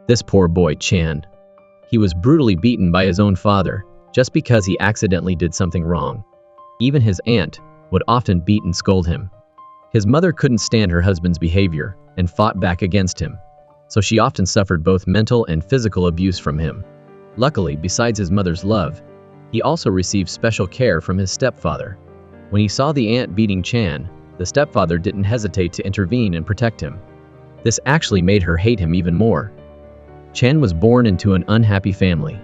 This poor boy, Chan. He was brutally beaten by his own father, just because he accidentally did something wrong. Even his aunt would often beat and scold him. His mother couldn't stand her husband's behavior and fought back against him, so she often suffered both mental and physical abuse from him. Luckily, besides his mother's love, he also received special care from his stepfather. When he saw the aunt beating Chan, the stepfather didn't hesitate to intervene and protect him. This actually made her hate him even more. Chan was born into an unhappy family.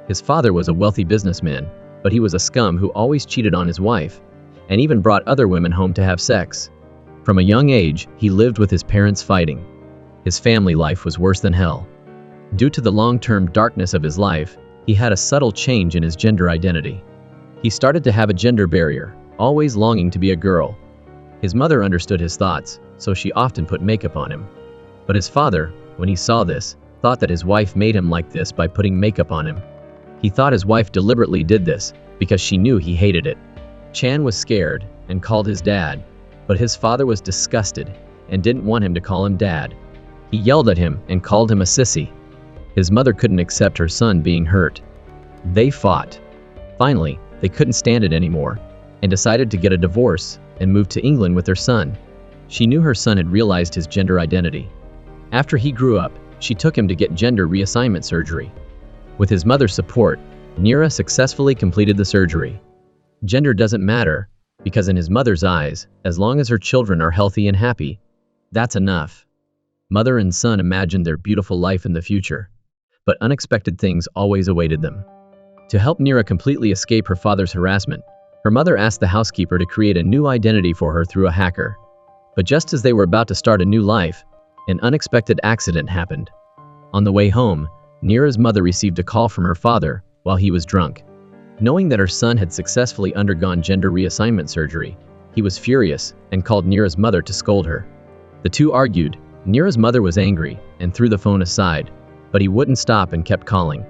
His father was a wealthy businessman, but he was a scum who always cheated on his wife, and even brought other women home to have sex. From a young age, he lived with his parents fighting. His family life was worse than hell. Due to the long-term darkness of his life, he had a subtle change in his gender identity. He started to have a gender barrier, always longing to be a girl. His mother understood his thoughts, so she often put makeup on him. But his father, when he saw this, thought that his wife made him like this by putting makeup on him. He thought his wife deliberately did this because she knew he hated it. Chan was scared and called his dad, but his father was disgusted and didn't want him to call him dad. He yelled at him and called him a sissy. His mother couldn't accept her son being hurt. They fought. Finally, they couldn't stand it anymore and decided to get a divorce and move to England with their son. She knew her son had realized his gender identity. After he grew up, she took him to get gender reassignment surgery. With his mother's support, Nira successfully completed the surgery. Gender doesn't matter, because in his mother's eyes, as long as her children are healthy and happy, that's enough. Mother and son imagined their beautiful life in the future, but unexpected things always awaited them. To help Nira completely escape her father's harassment, her mother asked the housekeeper to create a new identity for her through a hacker. But just as they were about to start a new life, an unexpected accident happened. On the way home, Nira's mother received a call from her father while he was drunk. Knowing that her son had successfully undergone gender reassignment surgery, he was furious and called Nira's mother to scold her. The two argued. Nira's mother was angry and threw the phone aside, but he wouldn't stop and kept calling.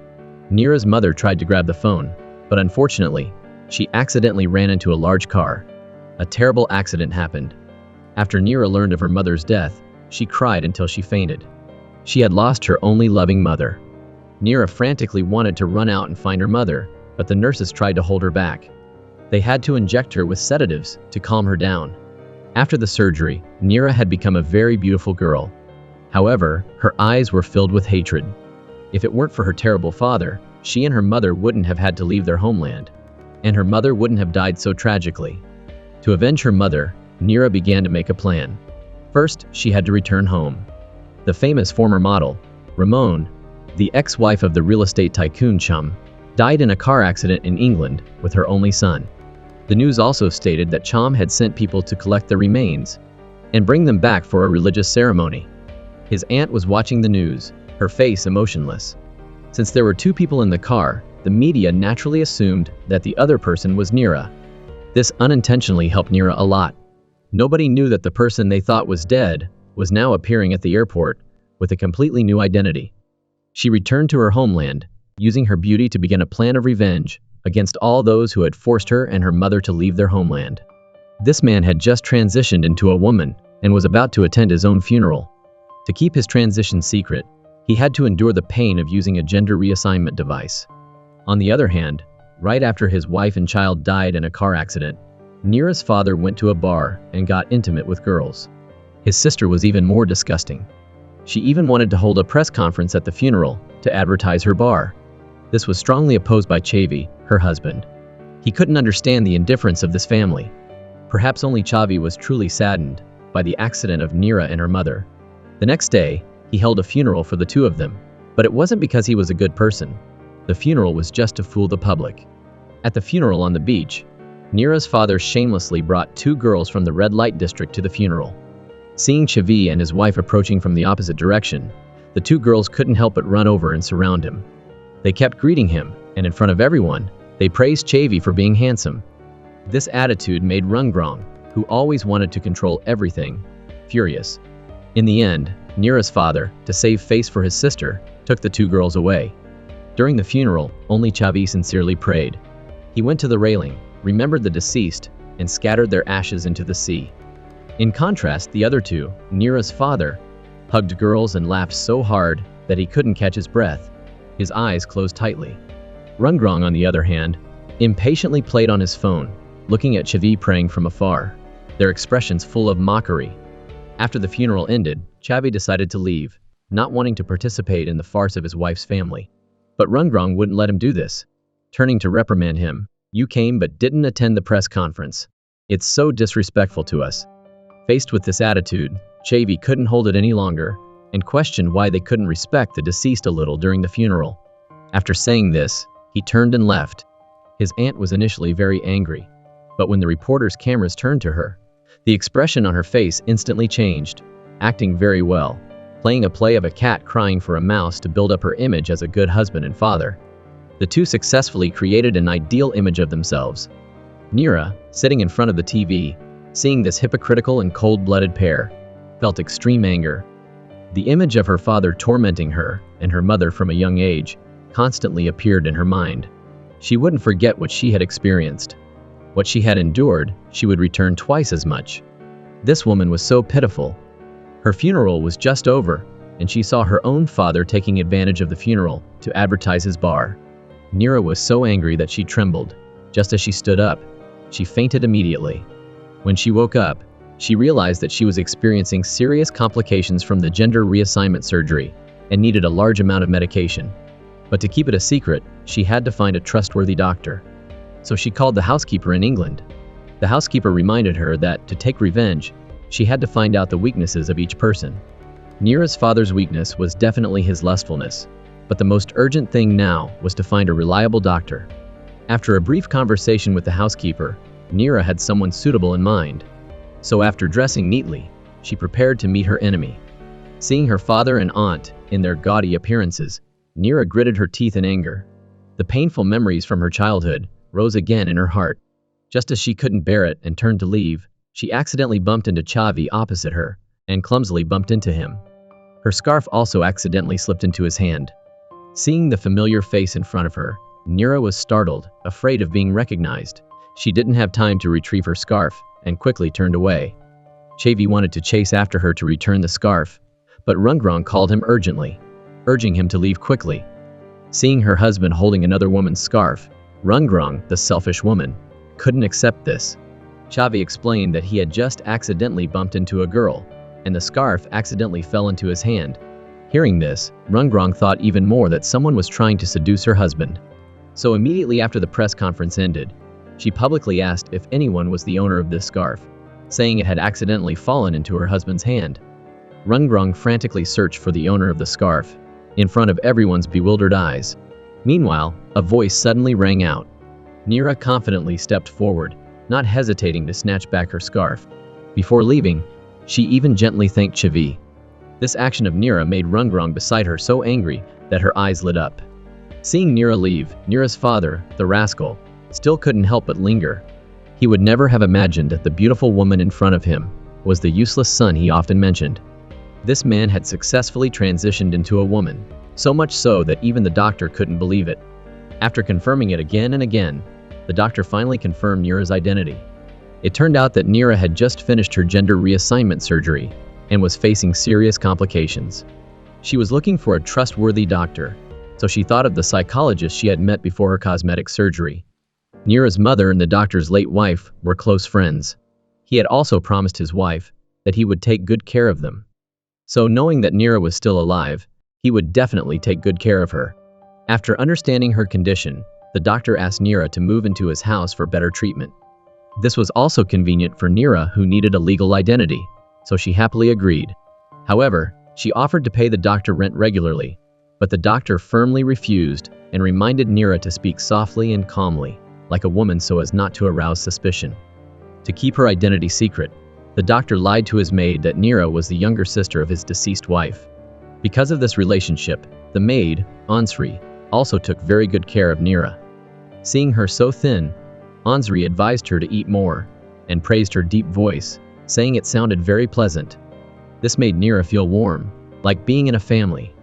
Nira's mother tried to grab the phone, but unfortunately, she accidentally ran into a large car. A terrible accident happened. After Nira learned of her mother's death, she cried until she fainted. She had lost her only loving mother. Nira frantically wanted to run out and find her mother, but the nurses tried to hold her back. They had to inject her with sedatives to calm her down. After the surgery, Nira had become a very beautiful girl. However, her eyes were filled with hatred. If it weren't for her terrible father, she and her mother wouldn't have had to leave their homeland, and her mother wouldn't have died so tragically. To avenge her mother, Nira began to make a plan. First, she had to return home. The famous former model, Ramon, the ex-wife of the real estate tycoon Chum, died in a car accident in England with her only son. The news also stated that Chum had sent people to collect the remains and bring them back for a religious ceremony. His aunt was watching the news, her face emotionless. Since there were two people in the car, the media naturally assumed that the other person was Nira. This unintentionally helped Nira a lot. Nobody knew that the person they thought was dead was now appearing at the airport with a completely new identity. She returned to her homeland, using her beauty to begin a plan of revenge against all those who had forced her and her mother to leave their homeland. This man had just transitioned into a woman and was about to attend his own funeral. To keep his transition secret, he had to endure the pain of using a gender reassignment device. On the other hand, right after his wife and child died in a car accident, Nira's father went to a bar and got intimate with girls. His sister was even more disgusting. She even wanted to hold a press conference at the funeral to advertise her bar. This was strongly opposed by Chavi, her husband. He couldn't understand the indifference of this family. Perhaps only Chavi was truly saddened by the accident of Nira and her mother. The next day, he held a funeral for the two of them, but it wasn't because he was a good person. The funeral was just to fool the public. At the funeral on the beach, Nira's father shamelessly brought two girls from the red light district to the funeral. Seeing Chavi and his wife approaching from the opposite direction, the two girls couldn't help but run over and surround him. They kept greeting him, and in front of everyone, they praised Chavi for being handsome. This attitude made Rungrong, who always wanted to control everything, furious. In the end, Nira's father, to save face for his sister, took the two girls away. During the funeral, only Chavi sincerely prayed. He went to the railing, remembered the deceased, and scattered their ashes into the sea. In contrast, the other two, Nira's father, hugged girls and laughed so hard that he couldn't catch his breath. His eyes closed tightly. Rungrong, on the other hand, impatiently played on his phone, looking at Chavi praying from afar, their expressions full of mockery. After the funeral ended, Chavi decided to leave, not wanting to participate in the farce of his wife's family. But Rungrong wouldn't let him do this, turning to reprimand him. "You came but didn't attend the press conference. It's so disrespectful to us." Faced with this attitude, Chavi couldn't hold it any longer and questioned why they couldn't respect the deceased a little during the funeral. After saying this, he turned and left. His aunt was initially very angry, but when the reporter's cameras turned to her, the expression on her face instantly changed, acting very well, playing a play of a cat crying for a mouse to build up her image as a good husband and father. The two successfully created an ideal image of themselves. Neera, sitting in front of the TV, seeing this hypocritical and cold-blooded pair, felt extreme anger. The image of her father tormenting her and her mother from a young age constantly appeared in her mind. She wouldn't forget what she had experienced. What she had endured, she would return twice as much. This woman was so pitiful. Her funeral was just over, and she saw her own father taking advantage of the funeral to advertise his bar. Neera was so angry that she trembled. Just as she stood up, she fainted immediately. When she woke up, she realized that she was experiencing serious complications from the gender reassignment surgery and needed a large amount of medication. But to keep it a secret, she had to find a trustworthy doctor. So she called the housekeeper in England. The housekeeper reminded her that, to take revenge, she had to find out the weaknesses of each person. Neera's father's weakness was definitely his lustfulness, but the most urgent thing now was to find a reliable doctor. After a brief conversation with the housekeeper, Neera had someone suitable in mind. So after dressing neatly, she prepared to meet her enemy. Seeing her father and aunt in their gaudy appearances, Neera gritted her teeth in anger. The painful memories from her childhood rose again in her heart. Just as she couldn't bear it and turned to leave, she accidentally bumped into Chavi opposite her and clumsily bumped into him. Her scarf also accidentally slipped into his hand. Seeing the familiar face in front of her, Neera was startled, afraid of being recognized. She didn't have time to retrieve her scarf and quickly turned away. Chavi wanted to chase after her to return the scarf, but Rungrong called him urgently, urging him to leave quickly. Seeing her husband holding another woman's scarf, Rungrong, the selfish woman, couldn't accept this. Chavi explained that he had just accidentally bumped into a girl, and the scarf accidentally fell into his hand. Hearing this, Rungrong thought even more that someone was trying to seduce her husband. So immediately after the press conference ended, she publicly asked if anyone was the owner of this scarf, saying it had accidentally fallen into her husband's hand. Rungrong frantically searched for the owner of the scarf, in front of everyone's bewildered eyes. Meanwhile, a voice suddenly rang out. Neera confidently stepped forward, not hesitating to snatch back her scarf. Before leaving, she even gently thanked Chavi. This action of Neera made Rungrong beside her so angry that her eyes lit up. Seeing Neera leave, Neera's father, the rascal, still couldn't help but linger. He would never have imagined that the beautiful woman in front of him was the useless son he often mentioned. This man had successfully transitioned into a woman, so much so that even the doctor couldn't believe it. After confirming it again and again, the doctor finally confirmed Neera's identity. It turned out that Neera had just finished her gender reassignment surgery and was facing serious complications. She was looking for a trustworthy doctor, so she thought of the psychologist she had met before her cosmetic surgery. Neera's mother and the doctor's late wife were close friends. He had also promised his wife that he would take good care of them. So knowing that Neera was still alive, he would definitely take good care of her. After understanding her condition, the doctor asked Neera to move into his house for better treatment. This was also convenient for Neera, who needed a legal identity, so she happily agreed. However, she offered to pay the doctor rent regularly, but the doctor firmly refused and reminded Neera to speak softly and calmly, like a woman, so as not to arouse suspicion. To keep her identity secret, the doctor lied to his maid that Neera was the younger sister of his deceased wife. Because of this relationship, the maid, Ansri, also took very good care of Neera. Seeing her so thin, Ansri advised her to eat more and praised her deep voice, saying it sounded very pleasant. This made Neera feel warm, like being in a family.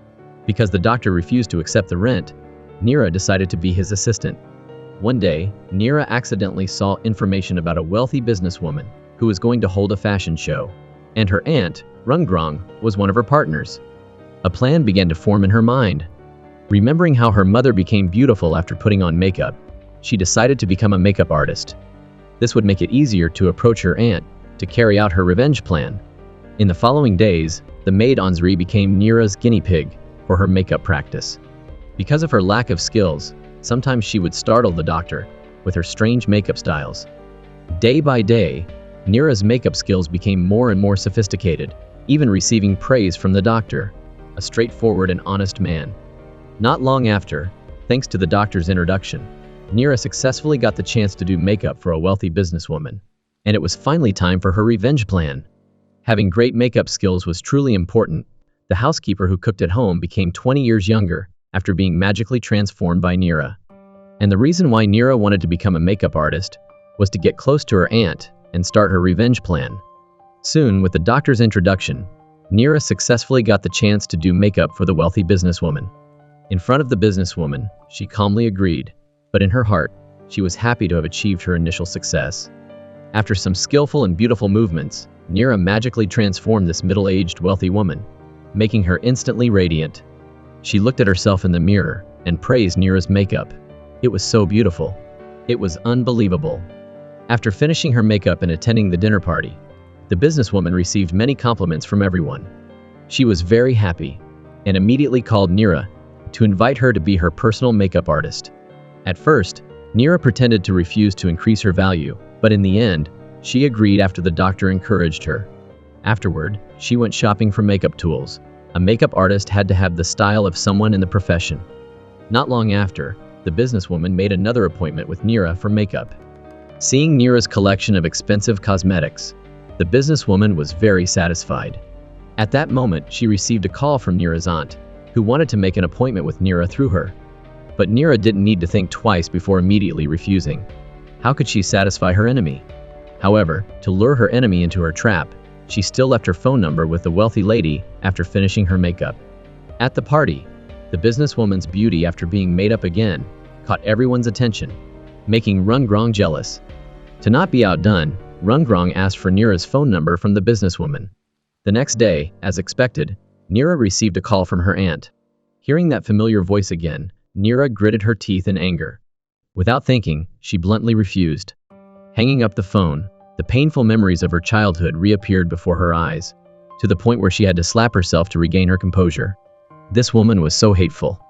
Because the doctor refused to accept the rent, Neera decided to be his assistant. One day, Neera accidentally saw information about a wealthy businesswoman who was going to hold a fashion show, and her aunt, Rungrong, was one of her partners. A plan began to form in her mind. Remembering how her mother became beautiful after putting on makeup, she decided to become a makeup artist. This would make it easier to approach her aunt to carry out her revenge plan. In the following days, the maid Ansri became Nira's guinea pig for her makeup practice. Because of her lack of skills, sometimes she would startle the doctor with her strange makeup styles. Day by day, Nira's makeup skills became more and more sophisticated, even receiving praise from the doctor, a straightforward and honest man. Not long after, thanks to the doctor's introduction, Nira successfully got the chance to do makeup for a wealthy businesswoman, and it was finally time for her revenge plan. Having great makeup skills was truly important. The housekeeper who cooked at home became 20 years younger after being magically transformed by Nira. And the reason why Nira wanted to become a makeup artist was to get close to her aunt and start her revenge plan. Soon, with the doctor's introduction, Nira successfully got the chance to do makeup for the wealthy businesswoman. In front of the businesswoman, she calmly agreed, but in her heart, she was happy to have achieved her initial success. After some skillful and beautiful movements, Nira magically transformed this middle-aged wealthy woman, making her instantly radiant. She looked at herself in the mirror and praised Nira's makeup. It was so beautiful. It was unbelievable. After finishing her makeup and attending the dinner party, the businesswoman received many compliments from everyone. She was very happy and immediately called Nira to invite her to be her personal makeup artist. At first, Nira pretended to refuse to increase her value, but in the end, she agreed after the doctor encouraged her. Afterward, she went shopping for makeup tools. A makeup artist had to have the style of someone in the profession. Not long after, the businesswoman made another appointment with Nira for makeup. Seeing Nira's collection of expensive cosmetics, the businesswoman was very satisfied. At that moment, she received a call from Nira's aunt, who wanted to make an appointment with Nira through her. But Nira didn't need to think twice before immediately refusing. How could she satisfy her enemy? However, to lure her enemy into her trap, she still left her phone number with the wealthy lady after finishing her makeup. At the party, the businesswoman's beauty after being made up again caught everyone's attention, making Rungrong jealous. To not be outdone, Rungrong asked for Nira's phone number from the businesswoman. The next day, as expected, Nira received a call from her aunt. Hearing that familiar voice again, Nira gritted her teeth in anger. Without thinking, she bluntly refused. Hanging up the phone, the painful memories of her childhood reappeared before her eyes, to the point where she had to slap herself to regain her composure. This woman was so hateful.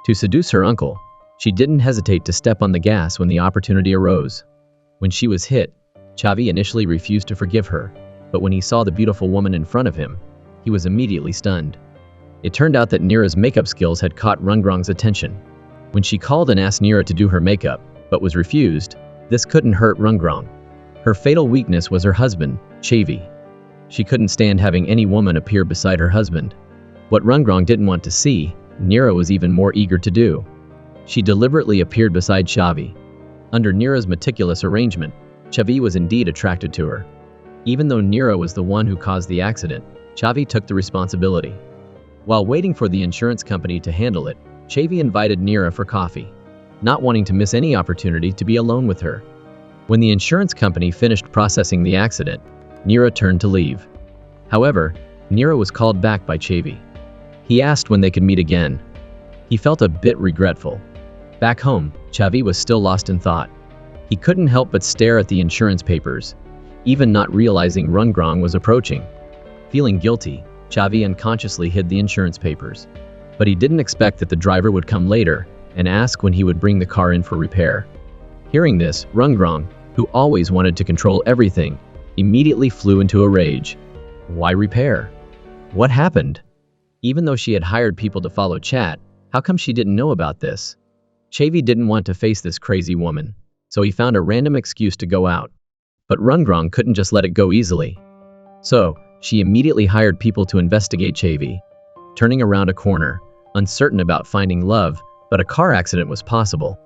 To seduce her uncle, she didn't hesitate to step on the gas when the opportunity arose. When she was hit, Chavi initially refused to forgive her, but when he saw the beautiful woman in front of him, he was immediately stunned. It turned out that Nira's makeup skills had caught Rungrong's attention. When she called and asked Nira to do her makeup, but was refused, this couldn't hurt Rungrong. Her fatal weakness was her husband, Chavi. She couldn't stand having any woman appear beside her husband. What Rungrong didn't want to see, Nira was even more eager to do. She deliberately appeared beside Chavi. Under Nira's meticulous arrangement, Chavi was indeed attracted to her. Even though Nira was the one who caused the accident, Chavi took the responsibility. While waiting for the insurance company to handle it, Chavi invited Nira for coffee, not wanting to miss any opportunity to be alone with her. When the insurance company finished processing the accident, Nira turned to leave. However, Nira was called back by Chavi. He asked when they could meet again. He felt a bit regretful. Back home, Chavi was still lost in thought. He couldn't help but stare at the insurance papers, even not realizing Rungrong was approaching. Feeling guilty, Chavi unconsciously hid the insurance papers. But he didn't expect that the driver would come later and ask when he would bring the car in for repair. Hearing this, Rungrong, who always wanted to control everything, immediately flew into a rage. Why repair? What happened? Even though she had hired people to follow Chat, how come she didn't know about this? Chavi didn't want to face this crazy woman, so he found a random excuse to go out. But Rungrong couldn't just let it go easily. So, she immediately hired people to investigate Chavi. Turning around a corner, uncertain about finding love, but a car accident was possible.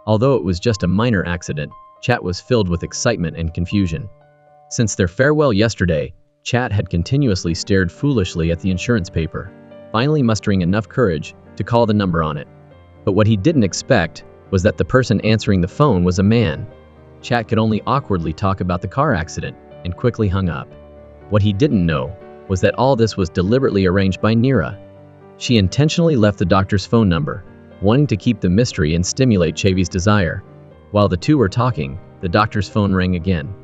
Although it was just a minor accident, Chat was filled with excitement and confusion. Since their farewell yesterday, Chat had continuously stared foolishly at the insurance paper, finally mustering enough courage to call the number on it. But what he didn't expect was that the person answering the phone was a man. Chat could only awkwardly talk about the car accident and quickly hung up. What he didn't know was that all this was deliberately arranged by Nira. She intentionally left the doctor's phone number, wanting to keep the mystery and stimulate Chavi's desire. While the two were talking, the doctor's phone rang again.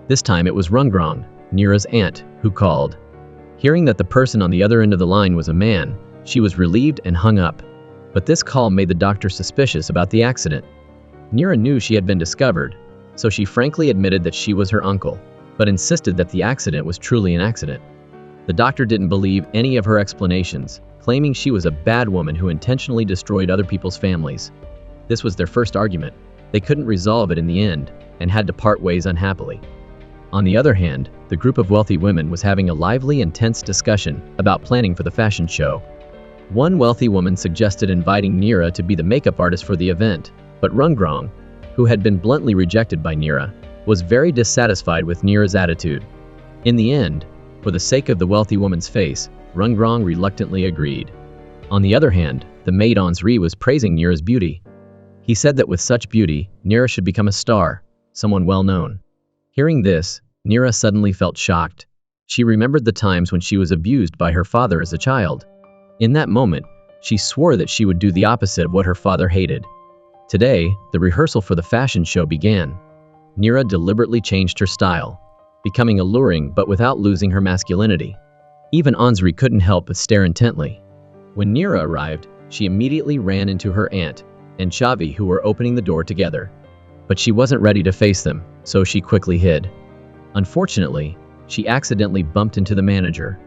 This time it was Rungrong, Nira's aunt, who called. Hearing that the person on the other end of the line was a man, she was relieved and hung up. But this call made the doctor suspicious about the accident. Nira knew she had been discovered, so she frankly admitted that she was her uncle, but insisted that the accident was truly an accident. The doctor didn't believe any of her explanations, claiming she was a bad woman who intentionally destroyed other people's families. This was their first argument. They couldn't resolve it in the end, and had to part ways unhappily. On the other hand, the group of wealthy women was having a lively and tense discussion about planning for the fashion show. One wealthy woman suggested inviting Nira to be the makeup artist for the event, but Rungrong, who had been bluntly rejected by Nira, was very dissatisfied with Nira's attitude. In the end, for the sake of the wealthy woman's face, Rungrong reluctantly agreed. On the other hand, the maid Ansri was praising Nira's beauty. He said that with such beauty, Nira should become a star, someone well known. Hearing this, Nira suddenly felt shocked. She remembered the times when she was abused by her father as a child. In that moment, she swore that she would do the opposite of what her father hated. Today, the rehearsal for the fashion show began. Nira deliberately changed her style, becoming alluring but without losing her masculinity. Even Ansri couldn't help but stare intently. When Nira arrived, she immediately ran into her aunt and Chavi, who were opening the door together. But she wasn't ready to face them, so she quickly hid. Unfortunately, she accidentally bumped into the manager,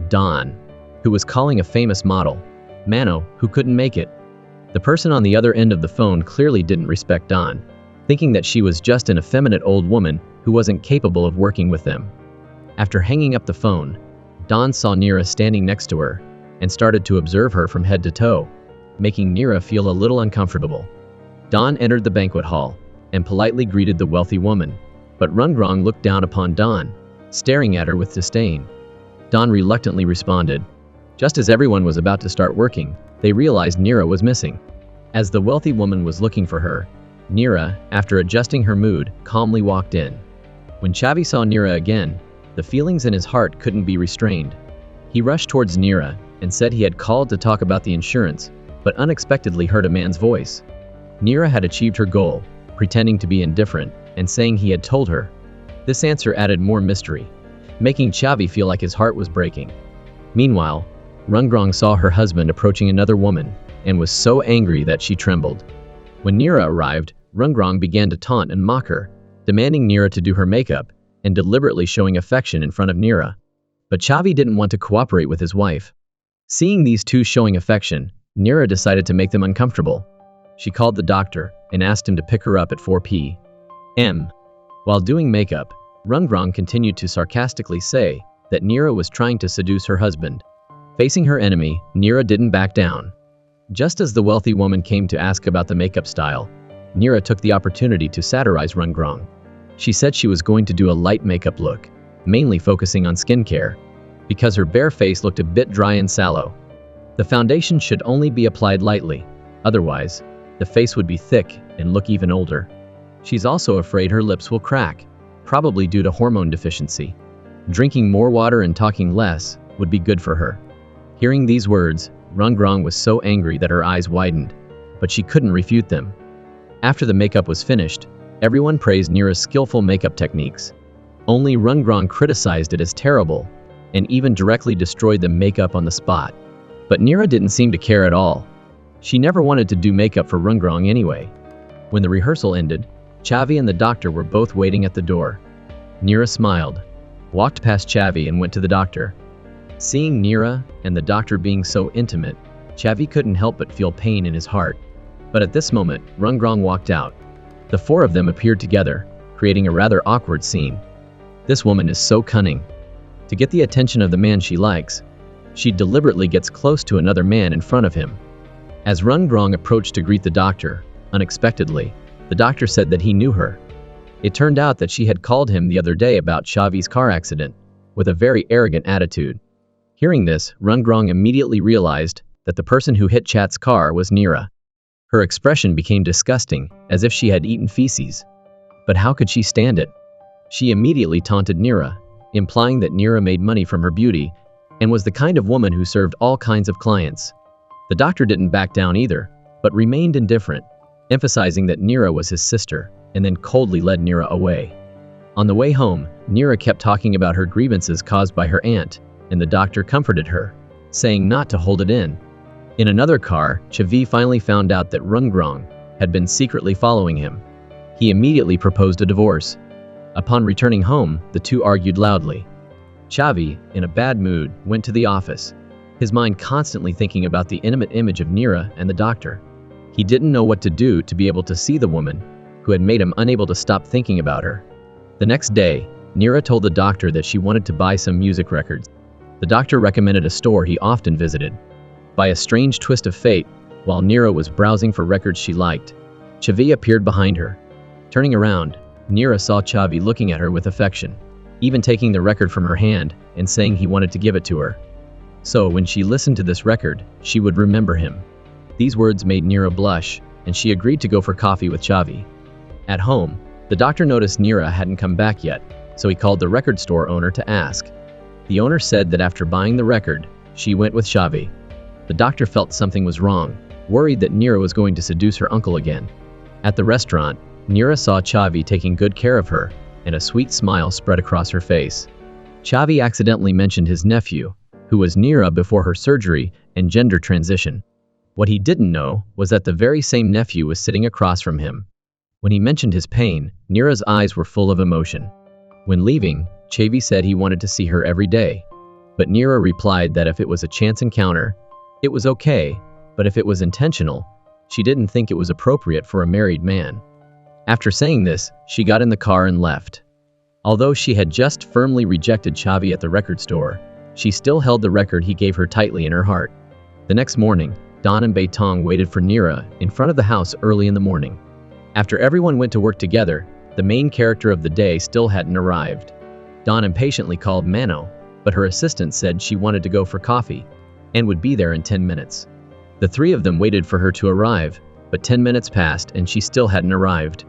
Don, who was calling a famous model, Mano, who couldn't make it. The person on the other end of the phone clearly didn't respect Don, thinking that she was just an effeminate old woman who wasn't capable of working with them. After hanging up the phone, Don saw Nira standing next to her and started to observe her from head to toe, making Nira feel a little uncomfortable. Don entered the banquet hall and politely greeted the wealthy woman, but Rungrong looked down upon Don, staring at her with disdain. Don reluctantly responded. Just as everyone was about to start working, they realized Nira was missing. As the wealthy woman was looking for her, Nira, after adjusting her mood, calmly walked in. When Chavi saw Nira again, the feelings in his heart couldn't be restrained. He rushed towards Nira and said he had called to talk about the insurance, but unexpectedly heard a man's voice. Nira had achieved her goal, pretending to be indifferent and saying he had told her. This answer added more mystery, making Chavi feel like his heart was breaking. Meanwhile, Rungrong saw her husband approaching another woman and was so angry that she trembled. When Nira arrived, Rungrong began to taunt and mock her, demanding Nira to do her makeup and deliberately showing affection in front of Nira. But Chavi didn't want to cooperate with his wife. Seeing these two showing affection, Nira decided to make them uncomfortable. She called the doctor and asked him to pick her up at 4 p.m. While doing makeup, Rungrong continued to sarcastically say that Nira was trying to seduce her husband. Facing her enemy, Nira didn't back down. Just as the wealthy woman came to ask about the makeup style, Nira took the opportunity to satirize Rungrong. She said she was going to do a light makeup look, mainly focusing on skincare, because her bare face looked a bit dry and sallow. The foundation should only be applied lightly, otherwise, the face would be thick and look even older. She's also afraid her lips will crack, probably due to hormone deficiency. Drinking more water and talking less would be good for her. Hearing these words, Rungrong was so angry that her eyes widened, but she couldn't refute them. After the makeup was finished, everyone praised Nira's skillful makeup techniques. Only Rungrong criticized it as terrible, and even directly destroyed the makeup on the spot. But Nira didn't seem to care at all. She never wanted to do makeup for Rungrong anyway. When the rehearsal ended, Chavi and the doctor were both waiting at the door. Nira smiled, walked past Chavi and went to the doctor. Seeing Nira and the doctor being so intimate, Chavi couldn't help but feel pain in his heart. But at this moment, Rungrong walked out. The four of them appeared together, creating a rather awkward scene. This woman is so cunning. To get the attention of the man she likes, she deliberately gets close to another man in front of him. As Rungrong approached to greet the doctor, unexpectedly, the doctor said that he knew her. It turned out that she had called him the other day about Chavi's car accident, with a very arrogant attitude. Hearing this, Rungrong immediately realized that the person who hit Chat's car was Nira. Her expression became disgusting, as if she had eaten feces. But how could she stand it? She immediately taunted Nira, implying that Nira made money from her beauty and was the kind of woman who served all kinds of clients. The doctor didn't back down either, but remained indifferent, emphasizing that Neera was his sister, and then coldly led Neera away. On the way home, Neera kept talking about her grievances caused by her aunt, and the doctor comforted her, saying not to hold it in. In another car, Chavi finally found out that Rungrong had been secretly following him. He immediately proposed a divorce. Upon returning home, the two argued loudly. Chavi, in a bad mood, went to the office, his mind constantly thinking about the intimate image of Neera and the doctor. He didn't know what to do to be able to see the woman who had made him unable to stop thinking about her. The next day, Neera told the doctor that she wanted to buy some music records. The doctor recommended a store he often visited. By a strange twist of fate, while Neera was browsing for records she liked, Chavi appeared behind her. Turning around, Neera saw Chavi looking at her with affection, even taking the record from her hand and saying he wanted to give it to her. So when she listened to this record, she would remember him. These words made Neera blush, and she agreed to go for coffee with Chavi. At home, the doctor noticed Neera hadn't come back yet, so he called the record store owner to ask. The owner said that after buying the record, she went with Chavi. The doctor felt something was wrong, worried that Neera was going to seduce her uncle again. At the restaurant, Neera saw Chavi taking good care of her, and a sweet smile spread across her face. Chavi accidentally mentioned his nephew, who was Neera before her surgery and gender transition. What he didn't know was that the very same nephew was sitting across from him. When he mentioned his pain, Neera's eyes were full of emotion. When leaving, Chavi said he wanted to see her every day. But Neera replied that if it was a chance encounter, it was okay, but if it was intentional, she didn't think it was appropriate for a married man. After saying this, she got in the car and left. Although she had just firmly rejected Chavi at the record store, she still held the record he gave her tightly in her heart. The next morning, Don and Beitong waited for Neera in front of the house early in the morning. After everyone went to work together, the main character of the day still hadn't arrived. Don impatiently called Mano, but her assistant said she wanted to go for coffee and would be there in 10 minutes. The three of them waited for her to arrive, but 10 minutes passed and she still hadn't arrived.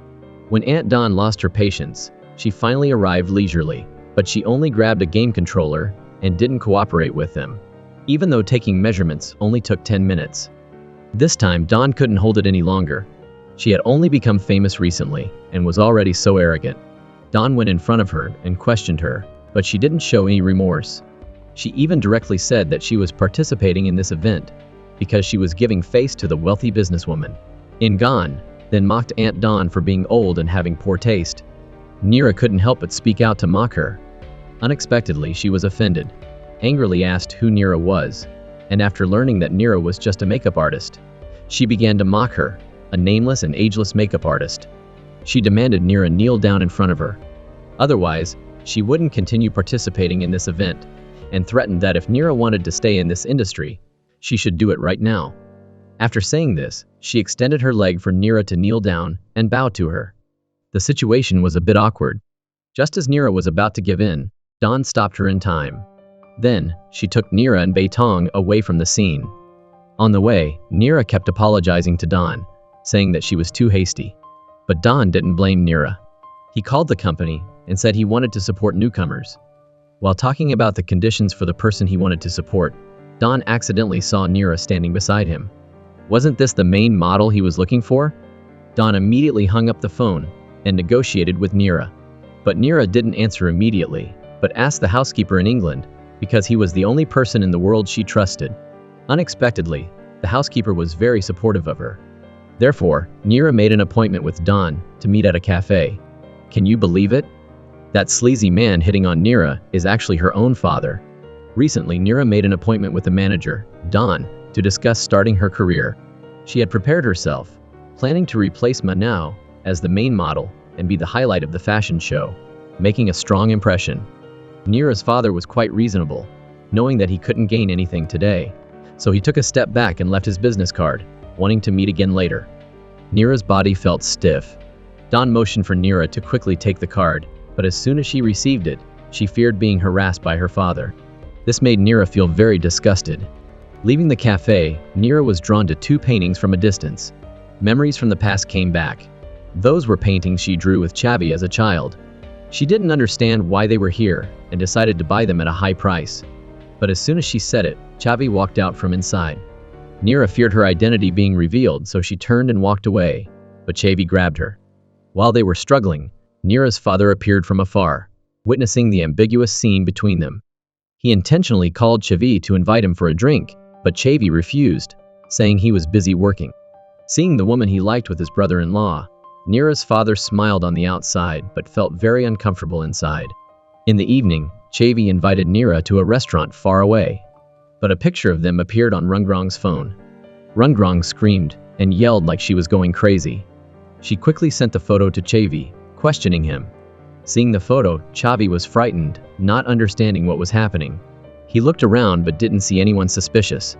When Aunt Dawn lost her patience, she finally arrived leisurely, but she only grabbed a game controller and didn't cooperate with them, even though taking measurements only took 10 minutes. This time, Dawn couldn't hold it any longer. She had only become famous recently and was already so arrogant. Dawn went in front of her and questioned her, but she didn't show any remorse. She even directly said that she was participating in this event because she was giving face to the wealthy businesswoman. Dawn then mocked Aunt Dawn for being old and having poor taste. Neera couldn't help but speak out to mock her. Unexpectedly, she was offended, angrily asked who Neera was, and after learning that Neera was just a makeup artist, she began to mock her, a nameless and ageless makeup artist. She demanded Neera kneel down in front of her. Otherwise, she wouldn't continue participating in this event, and threatened that if Neera wanted to stay in this industry, she should do it right now. After saying this, she extended her leg for Neera to kneel down and bow to her. The situation was a bit awkward. Just as Neera was about to give in, Dawn stopped her in time. Then, she took Neera and Beitong away from the scene. On the way, Neera kept apologizing to Dawn, saying that she was too hasty. But Dawn didn't blame Neera. He called the company and said he wanted to support newcomers. While talking about the conditions for the person he wanted to support, Dawn accidentally saw Neera standing beside him. Wasn't this the main model he was looking for? Dawn immediately hung up the phone and negotiated with Neera. But Neera didn't answer immediately, but asked the housekeeper in England because he was the only person in the world she trusted. Unexpectedly, the housekeeper was very supportive of her. Therefore, Neera made an appointment with Dawn to meet at a cafe. Can you believe it? That sleazy man hitting on Neera is actually her own father. Recently, Neera made an appointment with the manager, Dawn, to discuss starting her career. She had prepared herself, planning to replace Manao as the main model and be the highlight of the fashion show, making a strong impression. Neera's father was quite reasonable, knowing that he couldn't gain anything today, so he took a step back and left his business card, wanting to meet again later. Neera's body felt stiff. Dawn motioned for Neera to quickly take the card, but as soon as she received it, she feared being harassed by her father. This made Neera feel very disgusted. Leaving the cafe, Neera was drawn to two paintings from a distance. Memories from the past came back. Those were paintings she drew with Chavi as a child. She didn't understand why they were here and decided to buy them at a high price. But as soon as she said it, Chavi walked out from inside. Nira feared her identity being revealed, so she turned and walked away, but Chavi grabbed her. While they were struggling, Nira's father appeared from afar, witnessing the ambiguous scene between them. He intentionally called Chavi to invite him for a drink, but Chavi refused, saying he was busy working. Seeing the woman he liked with his brother-in-law, Nira's father smiled on the outside but felt very uncomfortable inside. In the evening, Chavi invited Nira to a restaurant far away, but a picture of them appeared on Rungrong's phone. Rungrong screamed and yelled like she was going crazy. She quickly sent the photo to Chavi, questioning him. Seeing the photo, Chavi was frightened, not understanding what was happening. He looked around but didn't see anyone suspicious.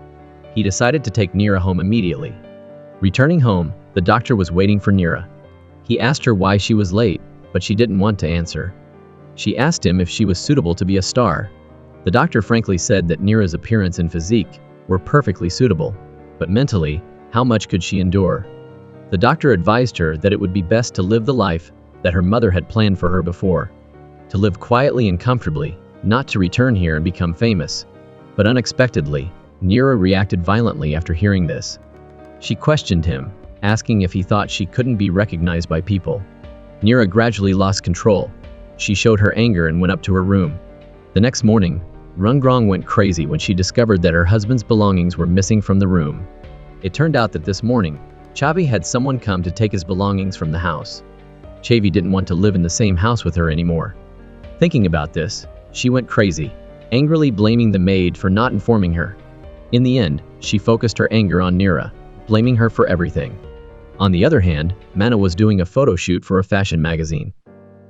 He decided to take Nira home immediately. Returning home, the doctor was waiting for Nira. He asked her why she was late, but she didn't want to answer. She asked him if she was suitable to be a star. The doctor frankly said that Nira's appearance and physique were perfectly suitable, but mentally, how much could she endure? The doctor advised her that it would be best to live the life that her mother had planned for her before. To live quietly and comfortably, not to return here and become famous. But unexpectedly, Nira reacted violently after hearing this. She questioned him, asking if he thought she couldn't be recognized by people. Nira gradually lost control. She showed her anger and went up to her room. The next morning, Rungrong went crazy when she discovered that her husband's belongings were missing from the room. It turned out that this morning, Chavi had someone come to take his belongings from the house. Chavi didn't want to live in the same house with her anymore. Thinking about this, she went crazy, angrily blaming the maid for not informing her. In the end, she focused her anger on Nira, blaming her for everything. On the other hand, Mana was doing a photo shoot for a fashion magazine.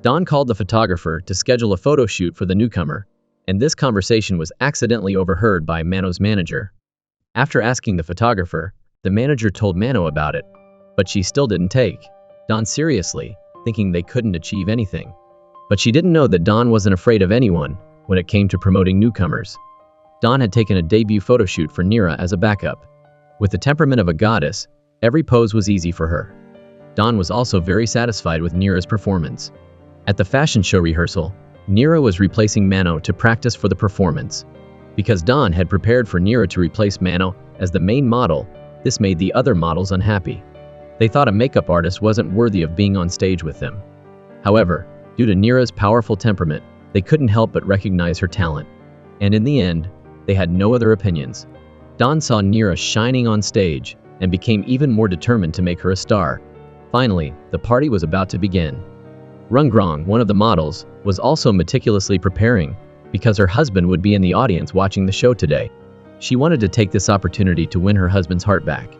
Don called the photographer to schedule a photo shoot for the newcomer, and this conversation was accidentally overheard by Mano's manager. After asking the photographer, the manager told Mano about it, but she still didn't take Don seriously, thinking they couldn't achieve anything. But she didn't know that Don wasn't afraid of anyone when it came to promoting newcomers. Don had taken a debut photo shoot for Nira as a backup. With the temperament of a goddess, every pose was easy for her. Don was also very satisfied with Nira's performance. At the fashion show rehearsal, Nira was replacing Mano to practice for the performance. Because Don had prepared for Nira to replace Mano as the main model, this made the other models unhappy. They thought a makeup artist wasn't worthy of being on stage with them. However, due to Nira's powerful temperament, they couldn't help but recognize her talent. And in the end, they had no other opinions. Don saw Nira shining on stage and became even more determined to make her a star. Finally, the party was about to begin. Rungrong, one of the models, was also meticulously preparing because her husband would be in the audience watching the show today. She wanted to take this opportunity to win her husband's heart back.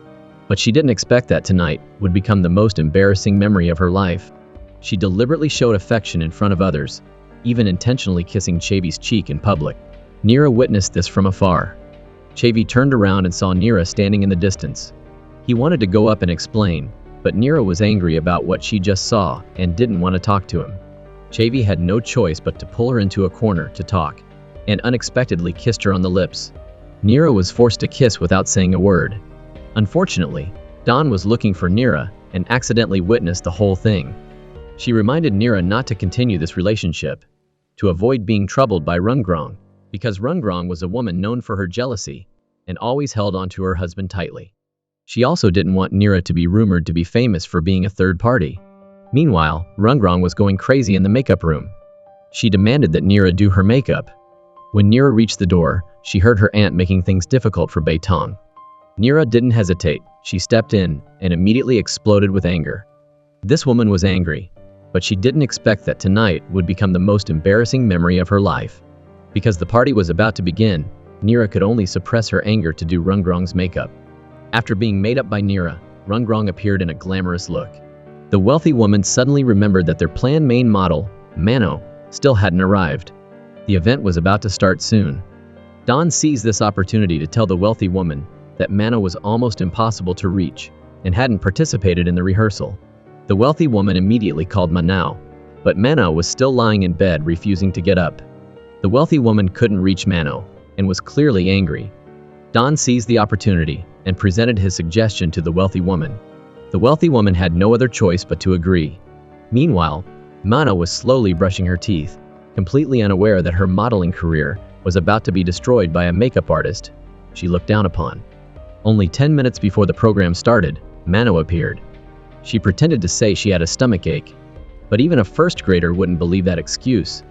But she didn't expect that tonight would become the most embarrassing memory of her life. She deliberately showed affection in front of others, even intentionally kissing Chavi's cheek in public. Nira witnessed this from afar. Chavi turned around and saw Nira standing in the distance. He wanted to go up and explain, but Nira was angry about what she just saw and didn't want to talk to him. Chavi had no choice but to pull her into a corner to talk, and unexpectedly kissed her on the lips. Nira was forced to kiss without saying a word. Unfortunately, Don was looking for Nira and accidentally witnessed the whole thing. She reminded Nira not to continue this relationship, to avoid being troubled by Rungrong, because Rungrong was a woman known for her jealousy and always held onto her husband tightly. She also didn't want Nira to be rumored to be famous for being a third party. Meanwhile, Rungrong was going crazy in the makeup room. She demanded that Nira do her makeup. When Nira reached the door, she heard her aunt making things difficult for Beitong. Nira didn't hesitate. She stepped in and immediately exploded with anger. This woman was angry, but she didn't expect that tonight would become the most embarrassing memory of her life. Because the party was about to begin, Nira could only suppress her anger to do Rungrong's makeup. After being made up by Nira, Rungrong appeared in a glamorous look. The wealthy woman suddenly remembered that their planned main model, Mano, still hadn't arrived. The event was about to start soon. Don seized this opportunity to tell the wealthy woman that Mano was almost impossible to reach and hadn't participated in the rehearsal. The wealthy woman immediately called Mano, but Mano was still lying in bed refusing to get up. The wealthy woman couldn't reach Mano and was clearly angry. Don seized the opportunity and presented his suggestion to the wealthy woman. The wealthy woman had no other choice but to agree. Meanwhile, Mano was slowly brushing her teeth, completely unaware that her modeling career was about to be destroyed by a makeup artist she looked down upon. Only 10 minutes before the program started, Mano appeared. She pretended to say she had a stomach ache, but even a first grader wouldn't believe that excuse.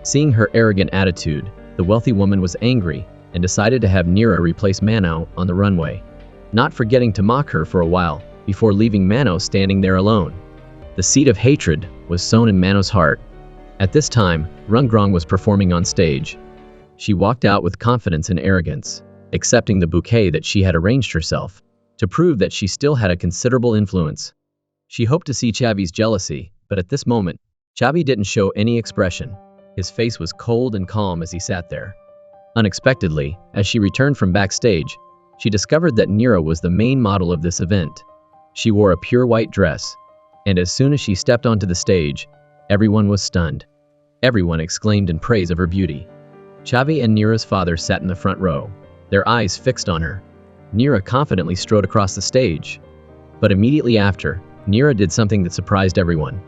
Seeing her arrogant attitude, the wealthy woman was angry and decided to have Nira replace Mano on the runway, not forgetting to mock her for a while before leaving Mano standing there alone. The seed of hatred was sown in Mano's heart. At this time, Rungrong was performing on stage. She walked out with confidence and arrogance, accepting the bouquet that she had arranged herself, to prove that she still had a considerable influence. She hoped to see Chavi's jealousy, but at this moment, Chavi didn't show any expression. His face was cold and calm as he sat there. Unexpectedly, as she returned from backstage, she discovered that Nira was the main model of this event. She wore a pure white dress, and as soon as she stepped onto the stage, everyone was stunned. Everyone exclaimed in praise of her beauty. Chavi and Nira's father sat in the front row, their eyes fixed on her. Nira confidently strode across the stage. But immediately after, Nira did something that surprised everyone.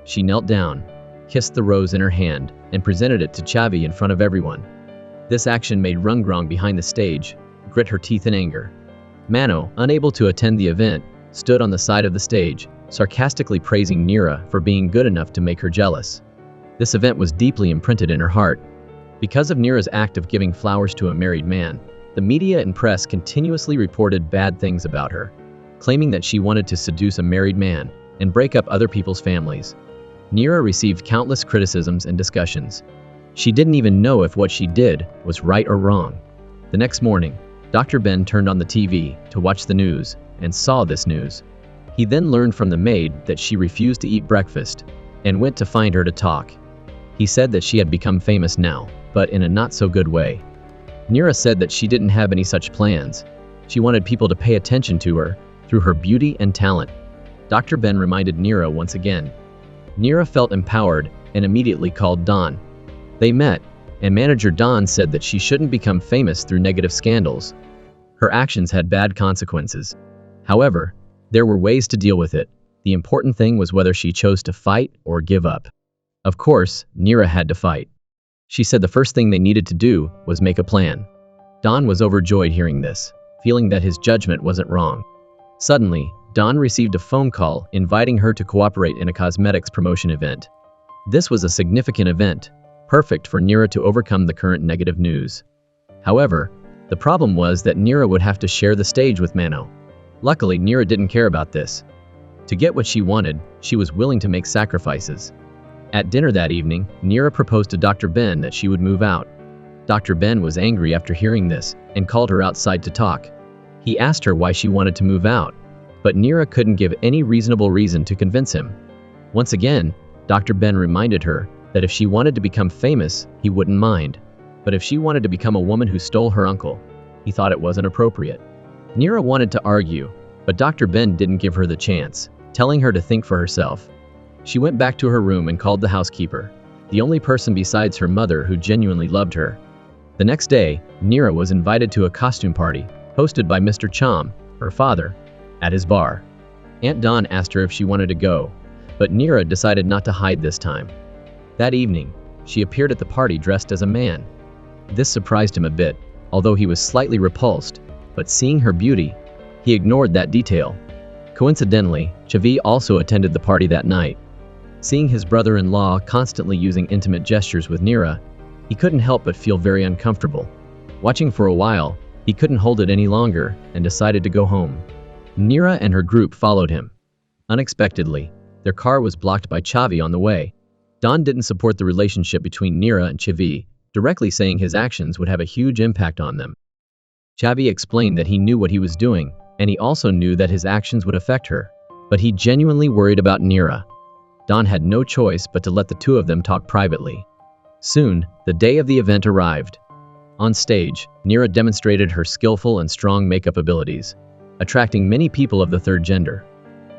She knelt down, kissed the rose in her hand, and presented it to Chavi in front of everyone. This action made Rungrong behind the stage grit her teeth in anger. Mano, unable to attend the event, stood on the side of the stage, sarcastically praising Nira for being good enough to make her jealous. This event was deeply imprinted in her heart. Because of Nira's act of giving flowers to a married man, the media and press continuously reported bad things about her, claiming that she wanted to seduce a married man and break up other people's families. Nira received countless criticisms and discussions. She didn't even know if what she did was right or wrong. The next morning, Dr. Ben turned on the TV to watch the news and saw this news. He then learned from the maid that she refused to eat breakfast and went to find her to talk. He said that she had become famous now, but in a not-so-good way. Nira said that she didn't have any such plans. She wanted people to pay attention to her through her beauty and talent. Dr. Ben reminded Nira once again. Nira felt empowered and immediately called Don. They met, and manager Don said that she shouldn't become famous through negative scandals. Her actions had bad consequences. However, there were ways to deal with it. The important thing was whether she chose to fight or give up. Of course, Nira had to fight. She said the first thing they needed to do was make a plan. Don was overjoyed hearing this, feeling that his judgment wasn't wrong. Suddenly, Don received a phone call inviting her to cooperate in a cosmetics promotion event. This was a significant event, perfect for Nira to overcome the current negative news. However, the problem was that Nira would have to share the stage with Mano. Luckily, Nira didn't care about this. To get what she wanted, she was willing to make sacrifices. At dinner that evening, Nira proposed to Dr. Ben that she would move out. Dr. Ben was angry after hearing this and called her outside to talk. He asked her why she wanted to move out, but Nira couldn't give any reasonable reason to convince him. Once again, Dr. Ben reminded her that if she wanted to become famous, he wouldn't mind. But if she wanted to become a woman who stole her uncle, he thought it wasn't appropriate. Nira wanted to argue, but Dr. Ben didn't give her the chance, telling her to think for herself. She went back to her room and called the housekeeper, the only person besides her mother who genuinely loved her. The next day, Nira was invited to a costume party, hosted by Mr. Chom, her father, at his bar. Aunt Dawn asked her if she wanted to go, but Nira decided not to hide this time. That evening, she appeared at the party dressed as a man. This surprised him a bit, although he was slightly repulsed, but seeing her beauty, he ignored that detail. Coincidentally, Chavi also attended the party that night. Seeing his brother-in-law constantly using intimate gestures with Nira, he couldn't help but feel very uncomfortable. Watching for a while, he couldn't hold it any longer and decided to go home. Nira and her group followed him. Unexpectedly, their car was blocked by Chavi on the way. Don didn't support the relationship between Nira and Chavi, directly saying his actions would have a huge impact on them. Chavi explained that he knew what he was doing, and he also knew that his actions would affect her, but he genuinely worried about Nira. Don had no choice but to let the two of them talk privately. Soon, the day of the event arrived. On stage, Nira demonstrated her skillful and strong makeup abilities, attracting many people of the third gender.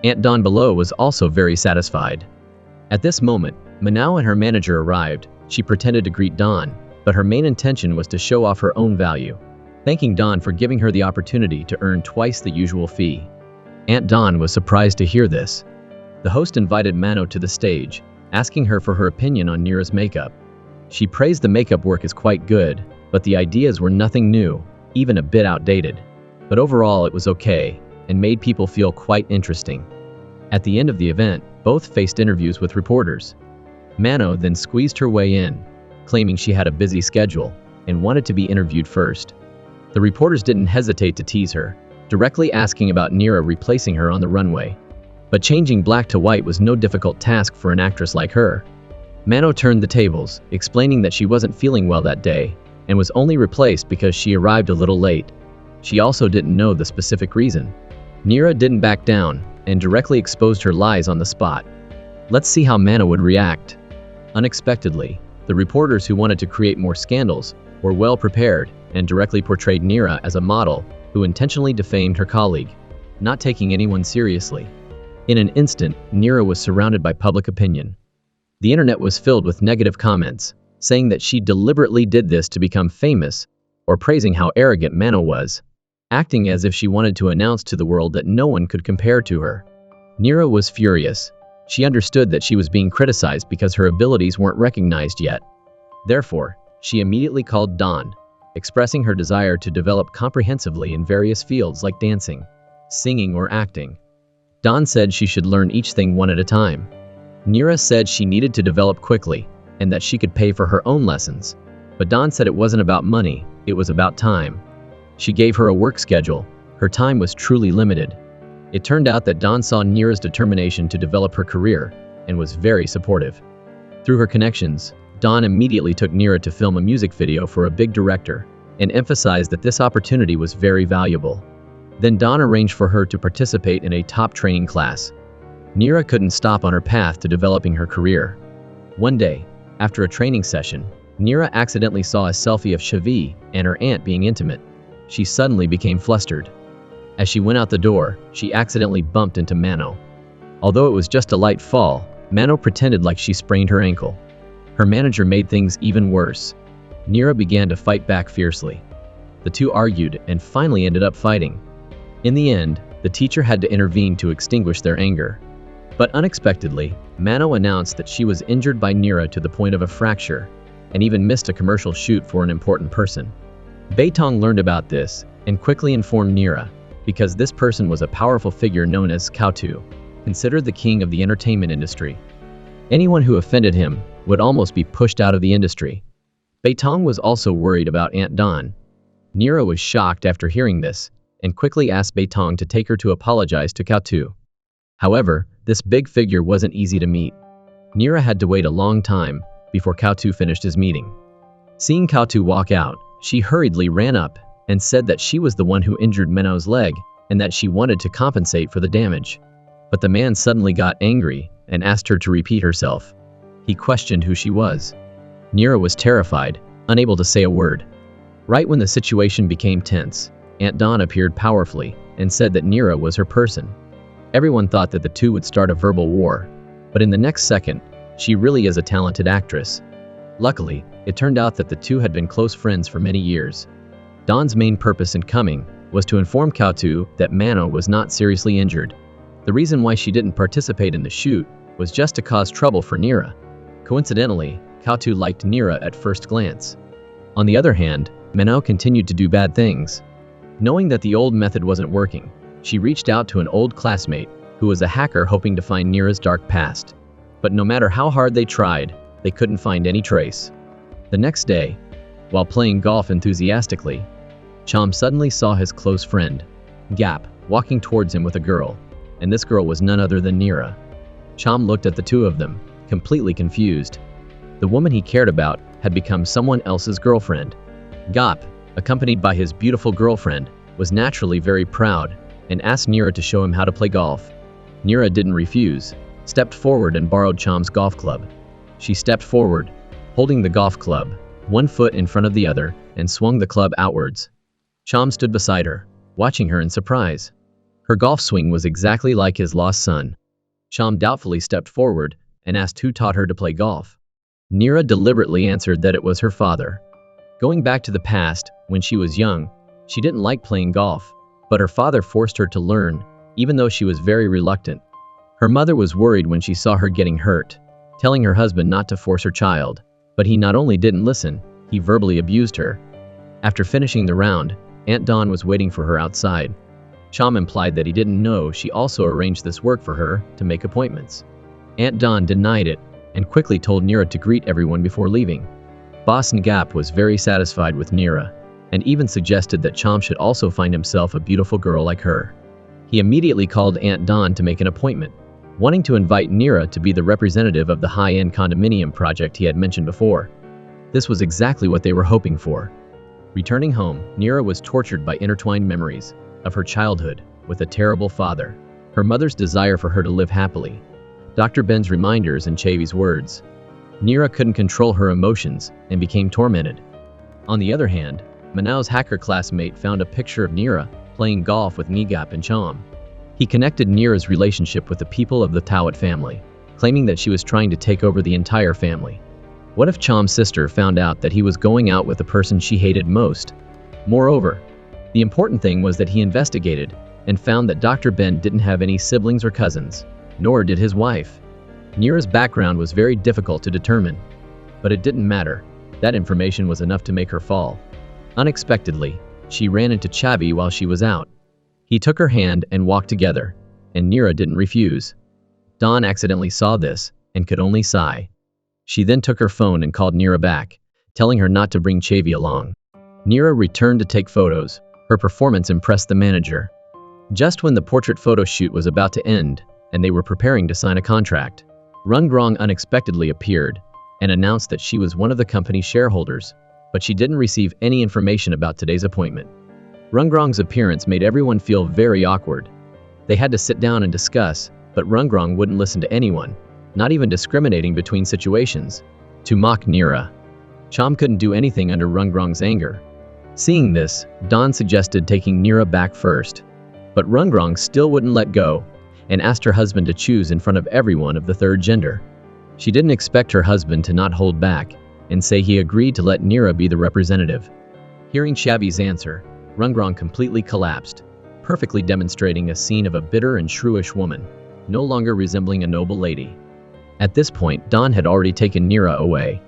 Aunt Dawn below was also very satisfied. At this moment, Manao and her manager arrived. She pretended to greet Dawn, but her main intention was to show off her own value, thanking Dawn for giving her the opportunity to earn twice the usual fee. Aunt Dawn was surprised to hear this. The host invited Mano to the stage, asking her for her opinion on Nira's makeup. She praised the makeup work as quite good, but the ideas were nothing new, even a bit outdated. But overall it was okay, and made people feel quite interesting. At the end of the event, both faced interviews with reporters. Mano then squeezed her way in, claiming she had a busy schedule and wanted to be interviewed first. The reporters didn't hesitate to tease her, directly asking about Neera replacing her on the runway. But changing black to white was no difficult task for an actress like her. Mano turned the tables, explaining that she wasn't feeling well that day and was only replaced because she arrived a little late. She also didn't know the specific reason. Neera didn't back down and directly exposed her lies on the spot. Let's see how Mano would react. Unexpectedly, the reporters who wanted to create more scandals were well prepared and directly portrayed Neera as a model who intentionally defamed her colleague, not taking anyone seriously. In an instant, Neera was surrounded by public opinion. The internet was filled with negative comments, saying that she deliberately did this to become famous, or praising how arrogant Mano was, acting as if she wanted to announce to the world that no one could compare to her. Neera was furious. She understood that she was being criticized because her abilities weren't recognized yet. Therefore, she immediately called Dawn, expressing her desire to develop comprehensively in various fields like dancing, singing, or acting. Dawn said she should learn each thing one at a time. Neera said she needed to develop quickly and that she could pay for her own lessons. But Dawn said it wasn't about money, it was about time. She gave her a work schedule. Her time was truly limited. It turned out that Dawn saw Neera's determination to develop her career and was very supportive. Through her connections, Dawn immediately took Neera to film a music video for a big director and emphasized that this opportunity was very valuable. Then Dawn arranged for her to participate in a top training class. Neera couldn't stop on her path to developing her career. One day, after a training session, Neera accidentally saw a selfie of Shavi and her aunt being intimate. She suddenly became flustered. As she went out the door, she accidentally bumped into Mano. Although it was just a light fall, Mano pretended like she sprained her ankle. Her manager made things even worse. Neera began to fight back fiercely. The two argued and finally ended up fighting. In the end, the teacher had to intervene to extinguish their anger. But unexpectedly, Mano announced that she was injured by Neera to the point of a fracture, and even missed a commercial shoot for an important person. Beitong learned about this and quickly informed Neera, because this person was a powerful figure known as Kautu, considered the king of the entertainment industry. Anyone who offended him would almost be pushed out of the industry. Beitong was also worried about Aunt Dawn. Neera was shocked after hearing this, and quickly asked Beitong to take her to apologize to Kautu. However, this big figure wasn't easy to meet. Neera had to wait a long time before Kautu finished his meeting. Seeing Kautu walk out, she hurriedly ran up and said that she was the one who injured Mano's leg and that she wanted to compensate for the damage. But the man suddenly got angry and asked her to repeat herself. He questioned who she was. Neera was terrified, unable to say a word. Right when the situation became tense, Aunt Dawn appeared powerfully and said that Neera was her person. Everyone thought that the two would start a verbal war, but in the next second, she really is a talented actress. Luckily, it turned out that the two had been close friends for many years. Dawn's main purpose in coming was to inform Kautu that Mano was not seriously injured. The reason why she didn't participate in the shoot was just to cause trouble for Neera. Coincidentally, Kautu liked Neera at first glance. On the other hand, Mano continued to do bad things. Knowing that the old method wasn't working, she reached out to an old classmate who was a hacker hoping to find Neera's dark past. But no matter how hard they tried, they couldn't find any trace. The next day, while playing golf enthusiastically, Chom suddenly saw his close friend, Gap, walking towards him with a girl, and this girl was none other than Neera. Chom looked at the two of them, completely confused. The woman he cared about had become someone else's girlfriend. Gap, accompanied by his beautiful girlfriend, was naturally very proud and asked Neera to show him how to play golf. Neera didn't refuse, stepped forward and borrowed Chom's golf club. She stepped forward, holding the golf club, one foot in front of the other, and swung the club outwards. Chom stood beside her, watching her in surprise. Her golf swing was exactly like his lost son. Chom doubtfully stepped forward and asked who taught her to play golf. Neera deliberately answered that it was her father. Going back to the past, when she was young, she didn't like playing golf, but her father forced her to learn, even though she was very reluctant. Her mother was worried when she saw her getting hurt, telling her husband not to force her child, but he not only didn't listen, he verbally abused her. After finishing the round, Aunt Dawn was waiting for her outside. Chom implied that he didn't know she also arranged this work for her to make appointments. Aunt Dawn denied it and quickly told Neera to greet everyone before leaving. Boss Ngap was very satisfied with Neera and even suggested that Chom should also find himself a beautiful girl like her. He immediately called Aunt Dawn to make an appointment, wanting to invite Neera to be the representative of the high-end condominium project he had mentioned before. This was exactly what they were hoping for. Returning home, Neera was tortured by intertwined memories of her childhood with a terrible father, her mother's desire for her to live happily, Dr. Ben's reminders and Chavi's words. Neera couldn't control her emotions and became tormented. On the other hand, Manao's hacker classmate found a picture of Neera playing golf with Ngap and Chom. He connected Neera's relationship with the people of the Tawat family, claiming that she was trying to take over the entire family. What if Chom's sister found out that he was going out with the person she hated most? Moreover, the important thing was that he investigated and found that Dr. Ben didn't have any siblings or cousins, nor did his wife. Neera's background was very difficult to determine, but it didn't matter. That information was enough to make her fall. Unexpectedly, she ran into Chavi while she was out. He took her hand and walked together, and Neera didn't refuse. Dawn accidentally saw this and could only sigh. She then took her phone and called Neera back, telling her not to bring Chavi along. Neera returned to take photos. Her performance impressed the manager. Just when the portrait photo shoot was about to end, and they were preparing to sign a contract, Rungrong unexpectedly appeared and announced that she was one of the company's shareholders, but she didn't receive any information about today's appointment. Rungrong's appearance made everyone feel very awkward. They had to sit down and discuss, but Rungrong wouldn't listen to anyone, not even discriminating between situations, to mock Neera. Chom couldn't do anything under Rungrong's anger. Seeing this, Dawn suggested taking Neera back first, but Rungrong still wouldn't let go and asked her husband to choose in front of everyone of the third gender. She didn't expect her husband to not hold back and say he agreed to let Neera be the representative. Hearing Chavi's answer, Rungrong completely collapsed, perfectly demonstrating a scene of a bitter and shrewish woman, no longer resembling a noble lady. At this point, Dawn had already taken Neera away.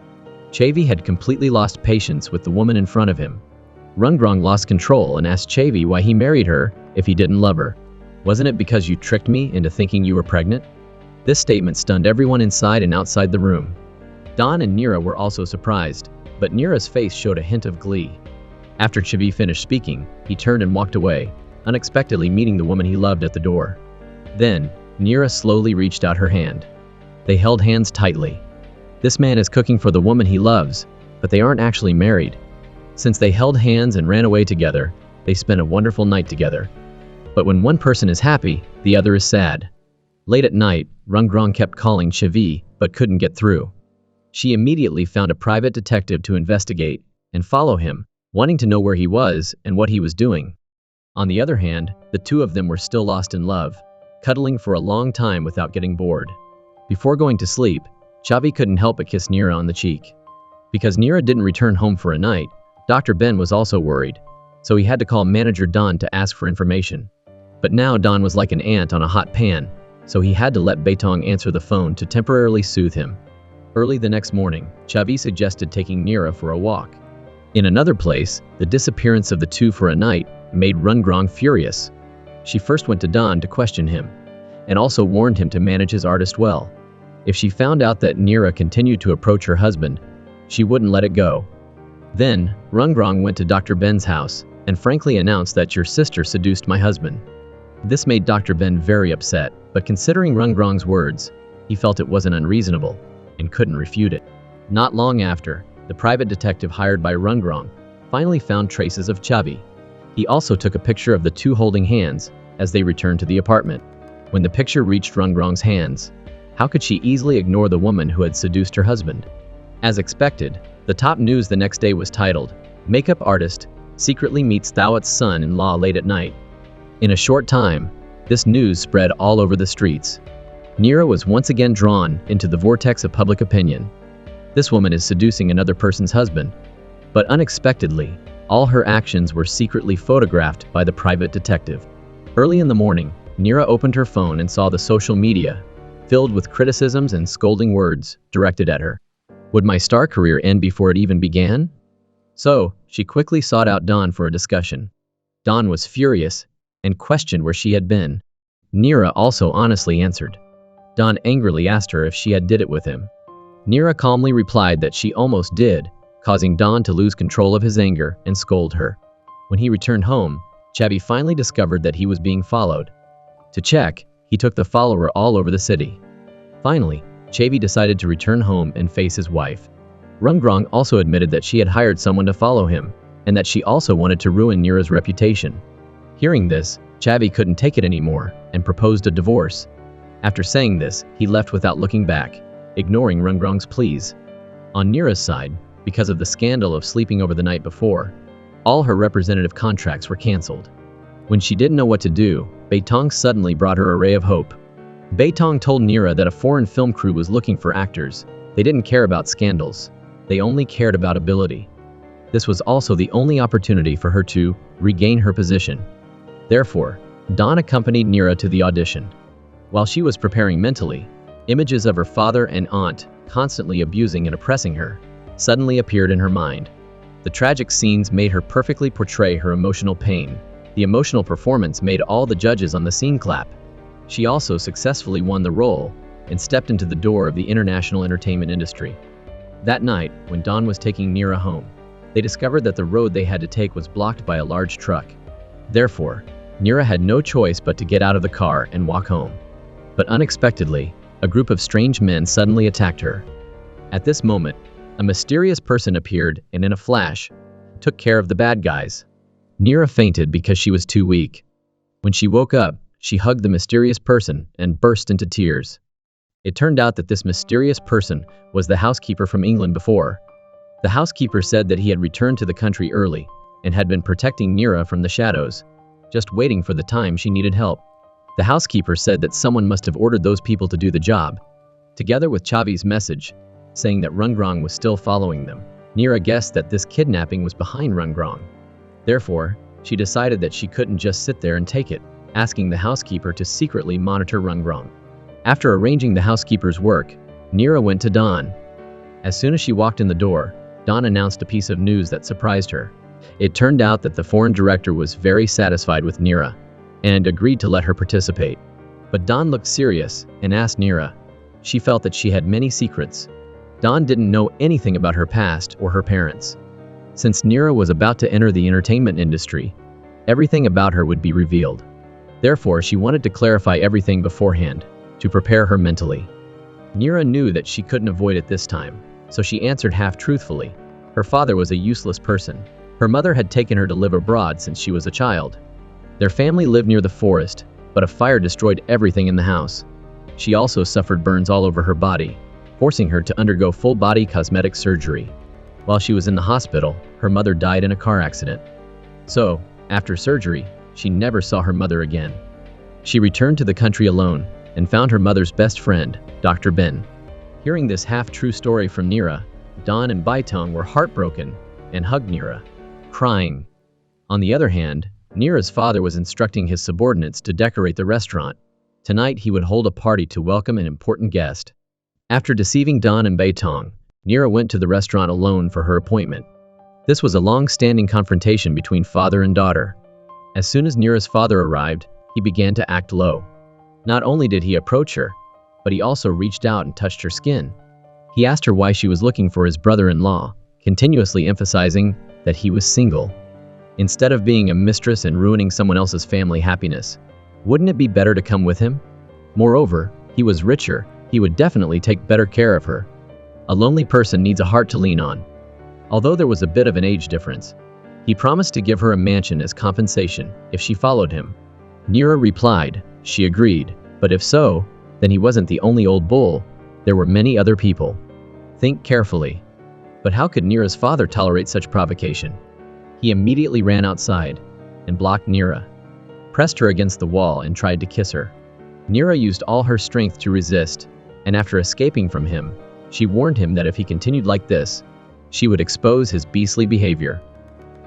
Chavi had completely lost patience with the woman in front of him. Rungrong lost control and asked Chavi why he married her if he didn't love her. "Wasn't it because you tricked me into thinking you were pregnant?" This statement stunned everyone inside and outside the room. Dawn and Neera were also surprised, but Neera's face showed a hint of glee. After Chavi finished speaking, he turned and walked away, unexpectedly meeting the woman he loved at the door. Then, Neera slowly reached out her hand. They held hands tightly. This man is cooking for the woman he loves, but they aren't actually married. Since they held hands and ran away together, they spent a wonderful night together. But when one person is happy, the other is sad. Late at night, Rungrong kept calling Chavi, but couldn't get through. She immediately found a private detective to investigate and follow him, wanting to know where he was and what he was doing. On the other hand, the two of them were still lost in love, cuddling for a long time without getting bored. Before going to sleep, Chavi couldn't help but kiss Neera on the cheek. Because Neera didn't return home for a night, Dr. Ben was also worried, so he had to call manager Dawn to ask for information. But now Dawn was like an ant on a hot pan, so he had to let Beitong answer the phone to temporarily soothe him. Early the next morning, Chavi suggested taking Neera for a walk. In another place, the disappearance of the two for a night made Rungrong furious. She first went to Dawn to question him, and also warned him to manage his artist well. If she found out that Neera continued to approach her husband, she wouldn't let it go. Then, Rungrong went to Dr. Ben's house and frankly announced that "Your sister seduced my husband." This made Dr. Ben very upset, but considering Rungrong's words, he felt it wasn't unreasonable and couldn't refute it. Not long after, the private detective hired by Rungrong finally found traces of Chavi. He also took a picture of the two holding hands as they returned to the apartment. When the picture reached Rungrong's hands, how could she easily ignore the woman who had seduced her husband? As expected, the top news the next day was titled, "Makeup Artist Secretly Meets Thawat's Son-in-Law Late at Night." In a short time, this news spread all over the streets. Neera was once again drawn into the vortex of public opinion. This woman is seducing another person's husband. But unexpectedly, all her actions were secretly photographed by the private detective. Early in the morning, Neera opened her phone and saw the social media, filled with criticisms and scolding words directed at her. Would my star career end before it even began? So, she quickly sought out Dawn for a discussion. Dawn was furious and questioned where she had been. Nira also honestly answered. Dawn angrily asked her if she had did it with him. Nira calmly replied that she almost did, causing Dawn to lose control of his anger and scold her. When he returned home, Chavi finally discovered that he was being followed. To check, he took the follower all over the city. Finally, Chavi decided to return home and face his wife. Rungrong also admitted that she had hired someone to follow him, and that she also wanted to ruin Nira's reputation. Hearing this, Chavi couldn't take it anymore and proposed a divorce. After saying this, he left without looking back, ignoring Rungrong's pleas. On Nira's side, because of the scandal of sleeping over the night before, all her representative contracts were cancelled. When she didn't know what to do, Beitong suddenly brought her a ray of hope. Beitong told Nira that a foreign film crew was looking for actors. They didn't care about scandals. They only cared about ability. This was also the only opportunity for her to regain her position. Therefore, Dawn accompanied Nira to the audition. While she was preparing mentally, images of her father and aunt, constantly abusing and oppressing her, suddenly appeared in her mind. The tragic scenes made her perfectly portray her emotional pain. The emotional performance made all the judges on the scene clap. She also successfully won the role and stepped into the door of the international entertainment industry. That night, when Dawn was taking Nira home, they discovered that the road they had to take was blocked by a large truck. Therefore, Nira had no choice but to get out of the car and walk home. But unexpectedly, a group of strange men suddenly attacked her. At this moment, a mysterious person appeared and in a flash, took care of the bad guys. Nira fainted because she was too weak. When she woke up, she hugged the mysterious person and burst into tears. It turned out that this mysterious person was the housekeeper from England before. The housekeeper said that he had returned to the country early and had been protecting Nira from the shadows, just waiting for the time she needed help. The housekeeper said that someone must have ordered those people to do the job. Together with Chavi's message, saying that Rungrong was still following them, Nira guessed that this kidnapping was behind Rungrong. Therefore, she decided that she couldn't just sit there and take it, asking the housekeeper to secretly monitor Rungrong. After arranging the housekeeper's work, Nira went to Dawn. As soon as she walked in the door, Dawn announced a piece of news that surprised her. It turned out that the foreign director was very satisfied with Nira and agreed to let her participate. But Dawn looked serious and asked Nira. She felt that she had many secrets. Dawn didn't know anything about her past or her parents. Since Nira was about to enter the entertainment industry, everything about her would be revealed. Therefore, she wanted to clarify everything beforehand, to prepare her mentally. Nira knew that she couldn't avoid it this time, so she answered half-truthfully. Her father was a useless person. Her mother had taken her to live abroad since she was a child. Their family lived near the forest, but a fire destroyed everything in the house. She also suffered burns all over her body, forcing her to undergo full-body cosmetic surgery. While she was in the hospital, her mother died in a car accident. So, after surgery, she never saw her mother again. She returned to the country alone and found her mother's best friend, Dr. Ben. Hearing this half-true story from Nira, Dawn and Baitong were heartbroken and hugged Nira, crying. On the other hand, Nira's father was instructing his subordinates to decorate the restaurant. Tonight he would hold a party to welcome an important guest. After deceiving Dawn and Baitong, Nira went to the restaurant alone for her appointment. This was a long-standing confrontation between father and daughter. As soon as Nira's father arrived, he began to act low. Not only did he approach her, but he also reached out and touched her skin. He asked her why she was looking for his brother-in-law, continuously emphasizing that he was single. Instead of being a mistress and ruining someone else's family happiness, wouldn't it be better to come with him? Moreover, he was richer, he would definitely take better care of her. A lonely person needs a heart to lean on. Although there was a bit of an age difference, he promised to give her a mansion as compensation if she followed him. Nira replied, she agreed, but if so, then he wasn't the only old bull, there were many other people. Think carefully. But how could Nira's father tolerate such provocation? He immediately ran outside and blocked Nira, pressed her against the wall and tried to kiss her. Nira used all her strength to resist, and after escaping from him, she warned him that if he continued like this, she would expose his beastly behavior.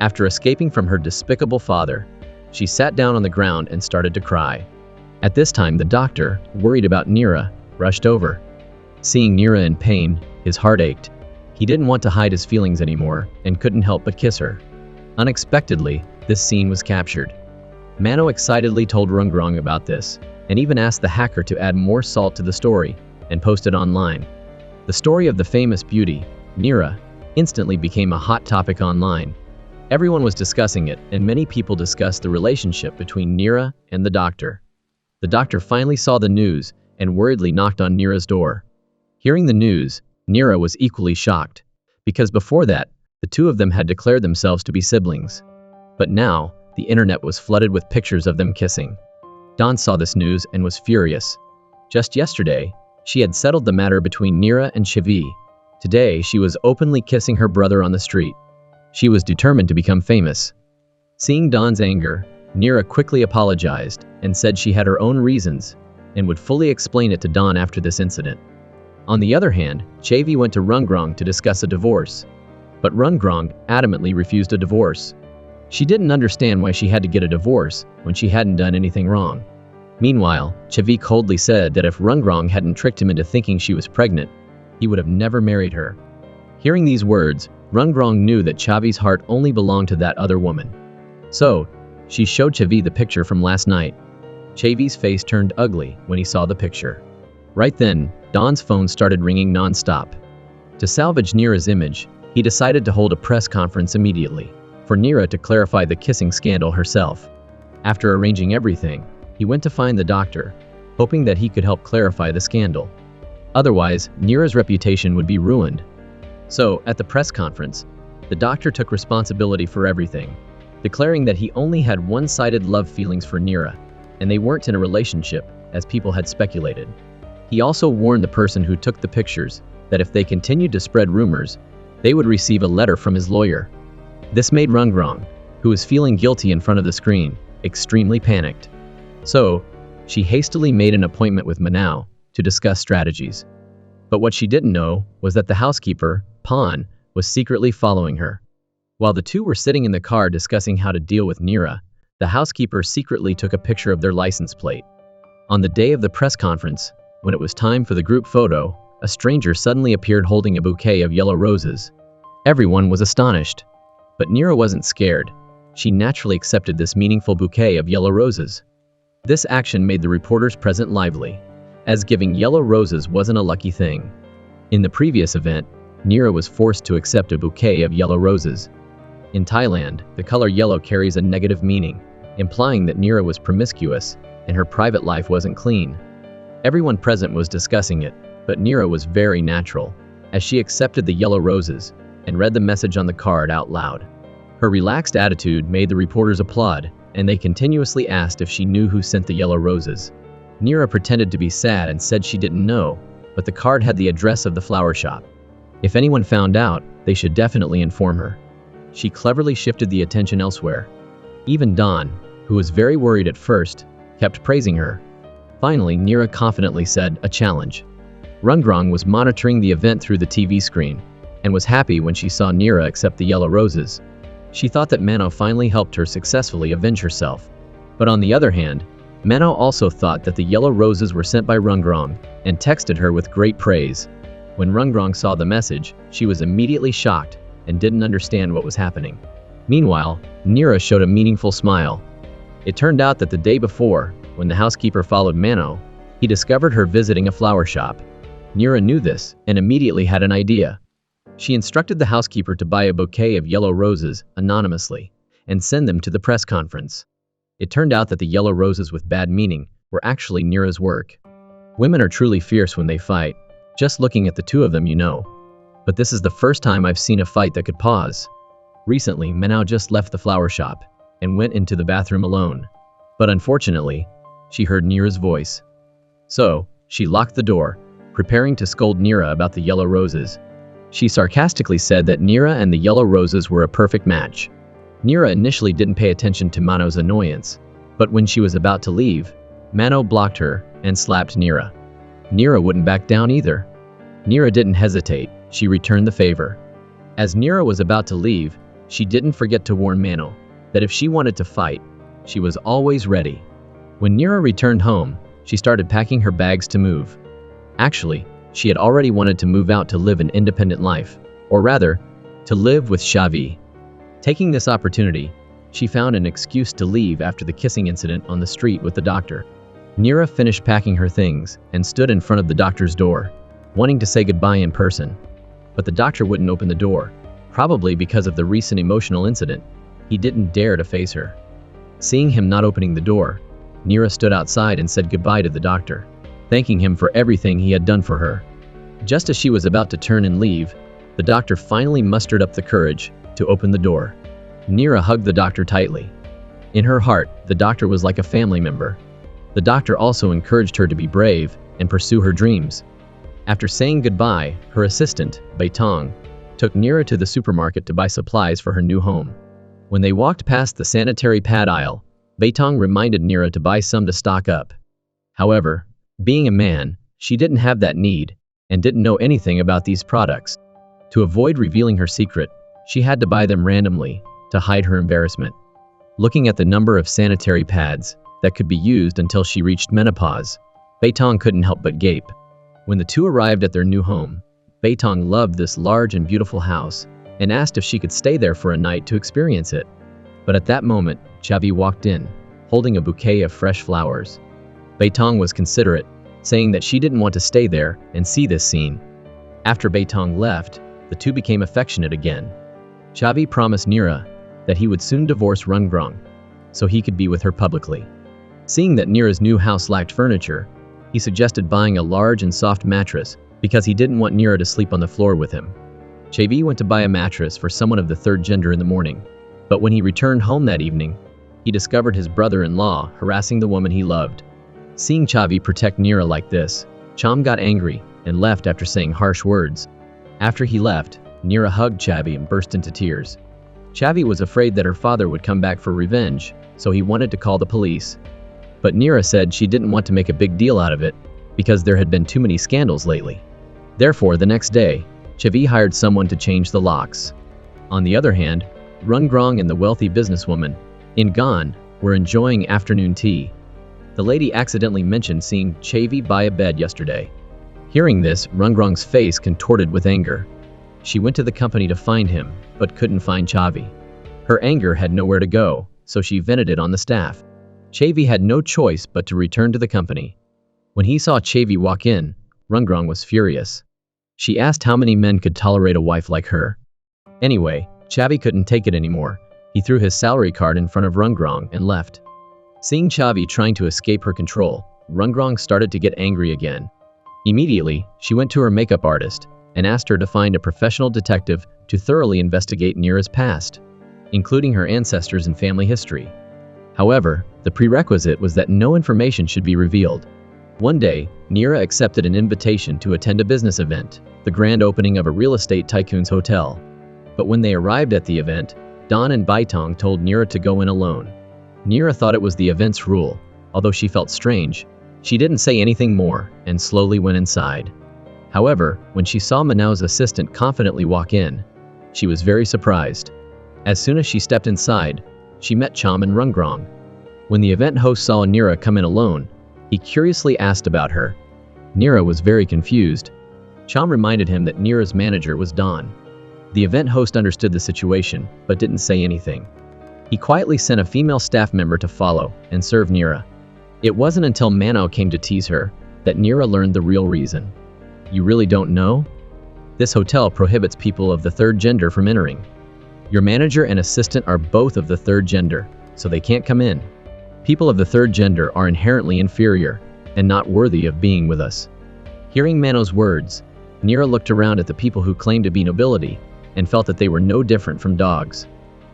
After escaping from her despicable father, she sat down on the ground and started to cry. At this time, the doctor, worried about Nira, rushed over. Seeing Nira in pain, his heart ached. He didn't want to hide his feelings anymore and couldn't help but kiss her. Unexpectedly, this scene was captured. Mano excitedly told Rungrong about this, and even asked the hacker to add more salt to the story and post it online. The story of the famous beauty, Nira, instantly became a hot topic online. Everyone was discussing it, and many people discussed the relationship between Nira and the doctor. The doctor finally saw the news and worriedly knocked on Nira's door. Hearing the news, Nira was equally shocked, because before that, the two of them had declared themselves to be siblings. But now, the internet was flooded with pictures of them kissing. Dawn saw this news and was furious. Just yesterday, she had settled the matter between Nira and Shavi. Today, she was openly kissing her brother on the street. She was determined to become famous. Seeing Dawn's anger, Nira quickly apologized and said she had her own reasons and would fully explain it to Dawn after this incident. On the other hand, Shavi went to Rungrong to discuss a divorce. But Rungrong adamantly refused a divorce. She didn't understand why she had to get a divorce when she hadn't done anything wrong. Meanwhile, Shavi coldly said that if Rungrong hadn't tricked him into thinking she was pregnant, he would have never married her. Hearing these words, Rungrong knew that Shavi's heart only belonged to that other woman. So, she showed Shavi the picture from last night. Shavi's face turned ugly when he saw the picture. Right then, Dawn's phone started ringing non-stop. To salvage Nira's image, he decided to hold a press conference immediately for Nira to clarify the kissing scandal herself. After arranging everything, he went to find the doctor, hoping that he could help clarify the scandal. Otherwise, Nira's reputation would be ruined. So, at the press conference, the doctor took responsibility for everything, declaring that he only had one-sided love feelings for Nira, and they weren't in a relationship, as people had speculated. He also warned the person who took the pictures that if they continued to spread rumors, they would receive a letter from his lawyer. This made Rungrong, who was feeling guilty in front of the screen, extremely panicked. So, she hastily made an appointment with Manao to discuss strategies. But what she didn't know was that the housekeeper, Pan, was secretly following her. While the two were sitting in the car discussing how to deal with Nira, the housekeeper secretly took a picture of their license plate. On the day of the press conference, when it was time for the group photo, a stranger suddenly appeared holding a bouquet of yellow roses. Everyone was astonished. But Nira wasn't scared. She naturally accepted this meaningful bouquet of yellow roses. This action made the reporters present lively, as giving yellow roses wasn't a lucky thing. In the previous event, Nira was forced to accept a bouquet of yellow roses. In Thailand, the color yellow carries a negative meaning, implying that Nira was promiscuous and her private life wasn't clean. Everyone present was discussing it, but Nira was very natural, as she accepted the yellow roses and read the message on the card out loud. Her relaxed attitude made the reporters applaud, and they continuously asked if she knew who sent the yellow roses. Nira pretended to be sad and said she didn't know, but the card had the address of the flower shop. If anyone found out, they should definitely inform her. She cleverly shifted the attention elsewhere. Even Dawn, who was very worried at first, kept praising her. Finally, Nira confidently said, "A challenge." Rungrong was monitoring the event through the TV screen, and was happy when she saw Nira accept the yellow roses. She thought that Mano finally helped her successfully avenge herself. But on the other hand, Mano also thought that the yellow roses were sent by Rungrong, and texted her with great praise. When Rungrong saw the message, she was immediately shocked and didn't understand what was happening. Meanwhile, Nira showed a meaningful smile. It turned out that the day before, when the housekeeper followed Mano, he discovered her visiting a flower shop. Nira knew this and immediately had an idea. She instructed the housekeeper to buy a bouquet of yellow roses anonymously and send them to the press conference. It turned out that the yellow roses with bad meaning were actually Nira's work. Women are truly fierce when they fight. Just looking at the two of them, you know. But this is the first time I've seen a fight that could pause. Recently, Manao just left the flower shop and went into the bathroom alone. But unfortunately, she heard Nira's voice. So, she locked the door, preparing to scold Nira about the yellow roses. She sarcastically said that Nira and the yellow roses were a perfect match. Nira initially didn't pay attention to Mano's annoyance, but when she was about to leave, Mano blocked her and slapped Nira. Nira wouldn't back down either. Nira didn't hesitate, she returned the favor. As Nira was about to leave, she didn't forget to warn Mano that if she wanted to fight, she was always ready. When Nira returned home, she started packing her bags to move. Actually, she had already wanted to move out to live an independent life. or rather, to live with Xavi. Taking this opportunity, she found an excuse to leave after the kissing incident on the street with the doctor. Nira finished packing her things and stood in front of the doctor's door, wanting to say goodbye in person. But the doctor wouldn't open the door, probably because of the recent emotional incident. He didn't dare to face her. Seeing him not opening the door, Nira stood outside and said goodbye to the doctor, thanking him for everything he had done for her. Just as she was about to turn and leave, the doctor finally mustered up the courage to open the door. Nira hugged the doctor tightly. In her heart, the doctor was like a family member. The doctor also encouraged her to be brave and pursue her dreams. After saying goodbye, her assistant, Beitong, took Nira to the supermarket to buy supplies for her new home. When they walked past the sanitary pad aisle, Beitong reminded Nira to buy some to stock up. However, being a man, she didn't have that need and didn't know anything about these products. To avoid revealing her secret, she had to buy them randomly to hide her embarrassment. Looking at the number of sanitary pads that could be used until she reached menopause, Beitong couldn't help but gape. When the two arrived at their new home, Beitong loved this large and beautiful house and asked if she could stay there for a night to experience it. But at that moment, Xavi walked in, holding a bouquet of fresh flowers. Beitong was considerate, saying that she didn't want to stay there and see this scene. After Beitong left, the two became affectionate again. Xavi promised Nira that he would soon divorce Rungrong, so he could be with her publicly. Seeing that Nira's new house lacked furniture, he suggested buying a large and soft mattress because he didn't want Nira to sleep on the floor with him. Xavi went to buy a mattress for someone of the third gender in the morning, but when he returned home that evening, he discovered his brother-in-law harassing the woman he loved. Seeing Xavi protect Nira like this, Cham got angry and left after saying harsh words. After he left, Nira hugged Xavi and burst into tears. Xavi was afraid that her father would come back for revenge, so he wanted to call the police. But Nira said she didn't want to make a big deal out of it because there had been too many scandals lately. Therefore, the next day, Xavi hired someone to change the locks. On the other hand, Rungrong and the wealthy businesswoman, Ingan, were enjoying afternoon tea. The lady accidentally mentioned seeing Xavi buy a bed yesterday. Hearing this, Rungrong's face contorted with anger. She went to the company to find him, but couldn't find Xavi. Her anger had nowhere to go, so she vented it on the staff. Xavi had no choice but to return to the company. When he saw Xavi walk in, Rungrong was furious. She asked how many men could tolerate a wife like her. Anyway, Xavi couldn't take it anymore. He threw his salary card in front of Rungrong and left. Seeing Xavi trying to escape her control, Rungrong started to get angry again. Immediately, she went to her makeup artist and asked her to find a professional detective to thoroughly investigate Nira's past, including her ancestors and family history. However, the prerequisite was that no information should be revealed. One day, Nira accepted an invitation to attend a business event, the grand opening of a real estate tycoon's hotel. But when they arrived at the event, Don and Baitong told Nira to go in alone. Nira thought it was the event's rule. Although she felt strange, she didn't say anything more and slowly went inside. However, when she saw Manao's assistant confidently walk in, she was very surprised. As soon as she stepped inside, she met Cham and Rungrong. When the event host saw Nira come in alone, he curiously asked about her. Nira was very confused. Cham reminded him that Nira's manager was Don. The event host understood the situation, but didn't say anything. He quietly sent a female staff member to follow and serve Nira. It wasn't until Manao came to tease her that Nira learned the real reason. You really don't know? This hotel prohibits people of the third gender from entering. Your manager and assistant are both of the third gender, so they can't come in. People of the third gender are inherently inferior and not worthy of being with us. Hearing Mano's words, Nira looked around at the people who claimed to be nobility and felt that they were no different from dogs.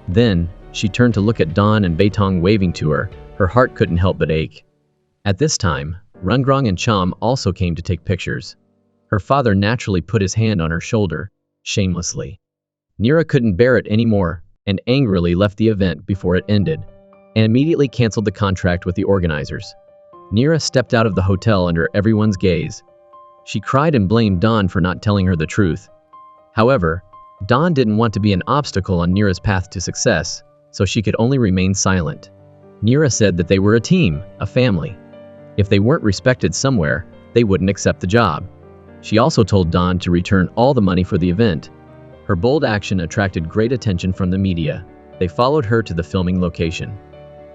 Then, she turned to look at Don and Baitong waving to her. Her heart couldn't help but ache. At this time, Rungrong and Cham also came to take pictures. Her father naturally put his hand on her shoulder, shamelessly. Nira couldn't bear it anymore and angrily left the event before it ended, and immediately canceled the contract with the organizers. Nira stepped out of the hotel under everyone's gaze. She cried and blamed Don for not telling her the truth. However, Don didn't want to be an obstacle on Nira's path to success, so she could only remain silent. Nira said that they were a team, a family. If they weren't respected somewhere, they wouldn't accept the job. She also told Don to return all the money for the event. Her bold action attracted great attention from the media. They followed her to the filming location.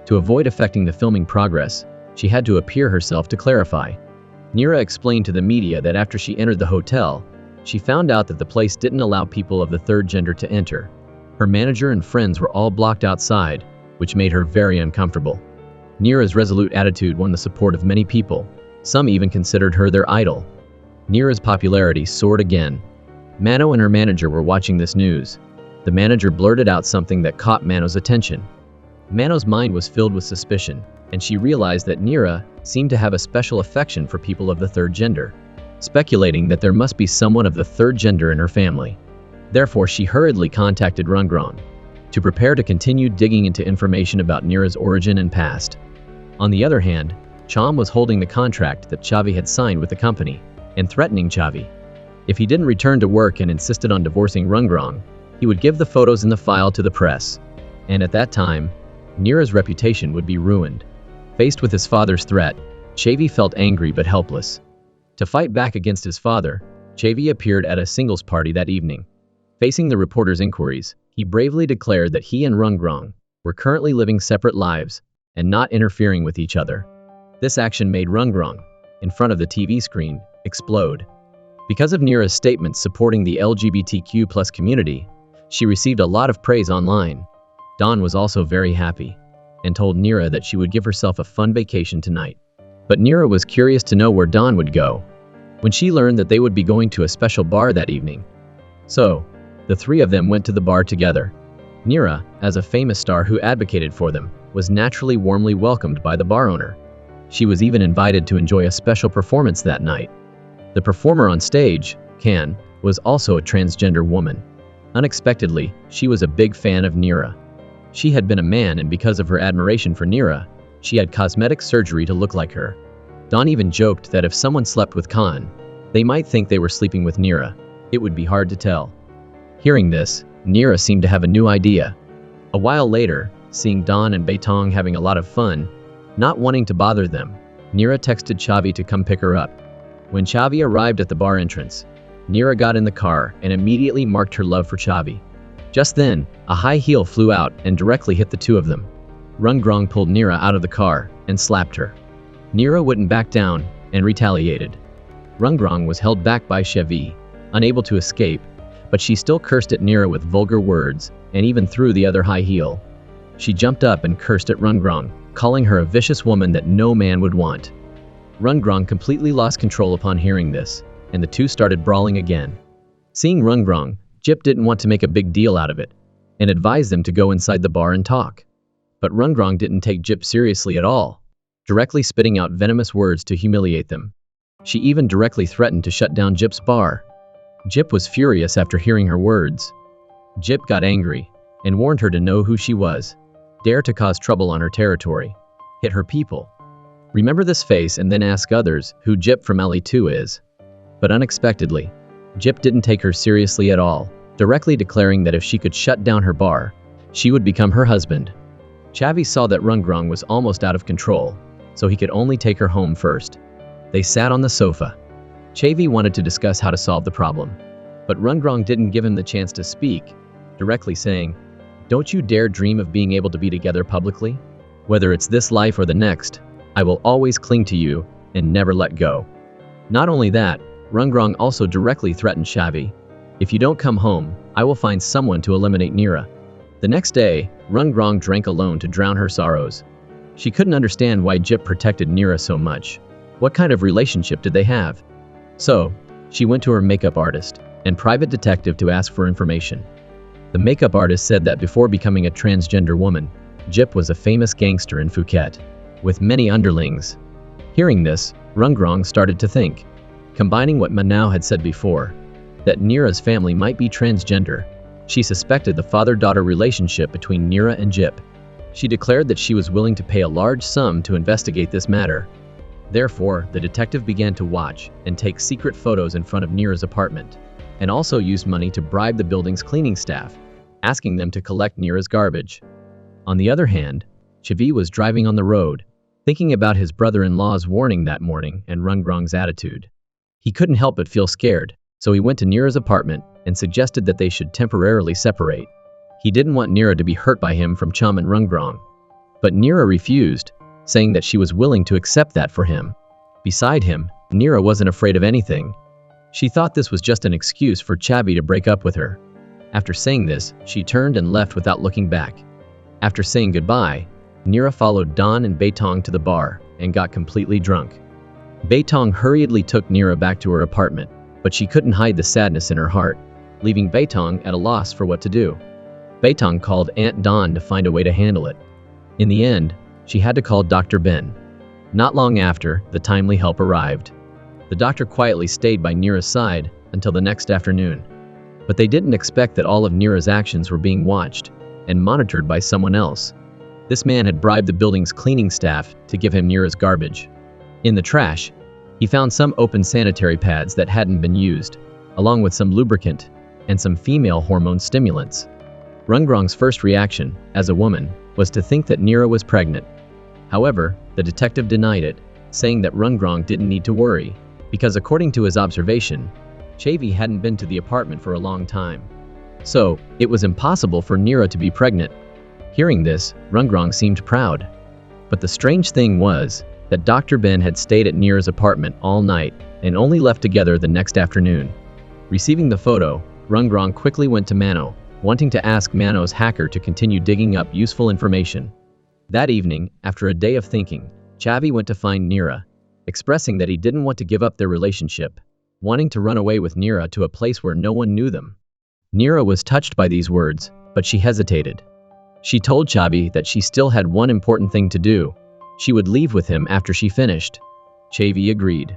To avoid affecting the filming progress, she had to appear herself to clarify. Neera explained to the media that after she entered the hotel, she found out that the place didn't allow people of the third gender to enter. Her manager and friends were all blocked outside, which made her very uncomfortable. Neera's resolute attitude won the support of many people. Some even considered her their idol. Neera's popularity soared again. Mano and her manager were watching this news. The manager blurted out something that caught Mano's attention. Mano's mind was filled with suspicion, and she realized that Neera seemed to have a special affection for people of the third gender, speculating that there must be someone of the third gender in her family. Therefore, she hurriedly contacted Rungrong to prepare to continue digging into information about Neera's origin and past. On the other hand, Chom was holding the contract that Chavi had signed with the company and threatening Chavi. If he didn't return to work and insisted on divorcing Rungrong, he would give the photos in the file to the press. And at that time, Neera's reputation would be ruined. Faced with his father's threat, Chavi felt angry but helpless. To fight back against his father, Chavi appeared at a singles party that evening. Facing the reporters' inquiries, he bravely declared that he and Rungrong were currently living separate lives and not interfering with each other. This action made Rungrong, in front of the TV screen, explode. Because of Neera's statements supporting the LGBTQ+ community, she received a lot of praise online. Dawn was also very happy and told Neera that she would give herself a fun vacation tonight. But Neera was curious to know where Dawn would go when she learned that they would be going to a special bar that evening. So, the three of them went to the bar together. Neera, as a famous star who advocated for them, was naturally warmly welcomed by the bar owner. She was even invited to enjoy a special performance that night. The performer on stage, Can, was also a transgender woman. Unexpectedly, she was a big fan of Neera. She had been a man, and because of her admiration for Neera, she had cosmetic surgery to look like her. Dawn even joked that if someone slept with Khan, they might think they were sleeping with Neera. It would be hard to tell. Hearing this, Neera seemed to have a new idea. A while later, seeing Dawn and Beitong having a lot of fun, not wanting to bother them, Neera texted Chavi to come pick her up. When Chavi arrived at the bar entrance, Neera got in the car and immediately marked her love for Chavi. Just then, a high heel flew out and directly hit the two of them. Rungrong pulled Neera out of the car and slapped her. Neera wouldn't back down and retaliated. Rungrong was held back by Chavi, unable to escape, but she still cursed at Neera with vulgar words and even threw the other high heel. She jumped up and cursed at Rungrong, calling her a vicious woman that no man would want. Rungrong completely lost control upon hearing this, and the two started brawling again. Seeing Rungrong, Jip didn't want to make a big deal out of it, and advised them to go inside the bar and talk. But Rungrong didn't take Jip seriously at all, directly spitting out venomous words to humiliate them. She even directly threatened to shut down Jip's bar. Jip was furious after hearing her words. Jip got angry and warned her to know who she was, dare to cause trouble on her territory, hit her people. Remember this face and then ask others who Jip from Alley 2 is. But unexpectedly, Jip didn't take her seriously at all, directly declaring that if she could shut down her bar, she would become her husband. Chavi saw that Rungrong was almost out of control, so he could only take her home first. They sat on the sofa. Chavi wanted to discuss how to solve the problem, but Rungrong didn't give him the chance to speak, directly saying, "Don't you dare dream of being able to be together publicly? Whether it's this life or the next, I will always cling to you and never let go." Not only that, Rungrong also directly threatened Chavi, "If you don't come home, I will find someone to eliminate Neera." The next day, Rungrong drank alone to drown her sorrows. She couldn't understand why Jip protected Neera so much. What kind of relationship did they have? So, she went to her makeup artist and private detective to ask for information. The makeup artist said that before becoming a transgender woman, Jip was a famous gangster in Phuket, with many underlings. Hearing this, Rungrong started to think, combining what Manao had said before, that Neera's family might be transgender. She suspected the father-daughter relationship between Neera and Jip. She declared that she was willing to pay a large sum to investigate this matter. Therefore, the detective began to watch and take secret photos in front of Neera's apartment, and also used money to bribe the building's cleaning staff, asking them to collect Neera's garbage. On the other hand, Chavi was driving on the road, thinking about his brother-in-law's warning that morning and Rungrong's attitude. He couldn't help but feel scared. So he went to Nira's apartment and suggested that they should temporarily separate. He didn't want Nira to be hurt by him from Chum and Rungrong. But Nira refused, saying that she was willing to accept that for him. Beside him, Nira wasn't afraid of anything. She thought this was just an excuse for Chavi to break up with her. After saying this, she turned and left without looking back. After saying goodbye, Nira followed Don and Beitong to the bar and got completely drunk. Beitong hurriedly took Nira back to her apartment, but she couldn't hide the sadness in her heart, leaving Beitong at a loss for what to do. Beitong called Aunt Don to find a way to handle it. In the end, she had to call Dr. Ben. Not long after, the timely help arrived. The doctor quietly stayed by Nira's side until the next afternoon. But they didn't expect that all of Nira's actions were being watched and monitored by someone else. This man had bribed the building's cleaning staff to give him Nira's garbage. In the trash, he found some open sanitary pads that hadn't been used, along with some lubricant and some female hormone stimulants. Rungrong's first reaction, as a woman, was to think that Nira was pregnant. However, the detective denied it, saying that Rungrong didn't need to worry, because according to his observation, Chavi hadn't been to the apartment for a long time. So, it was impossible for Nira to be pregnant. Hearing this, Rungrong seemed proud. But the strange thing was that Dr. Ben had stayed at Nira's apartment all night and only left together the next afternoon. Receiving the photo, Rungrong quickly went to Mano, wanting to ask Mano's hacker to continue digging up useful information. That evening, after a day of thinking, Chavi went to find Nira, expressing that he didn't want to give up their relationship, wanting to run away with Nira to a place where no one knew them. Nira was touched by these words, but she hesitated. She told Chavi that she still had one important thing to do. She would leave with him after she finished. Chavi agreed.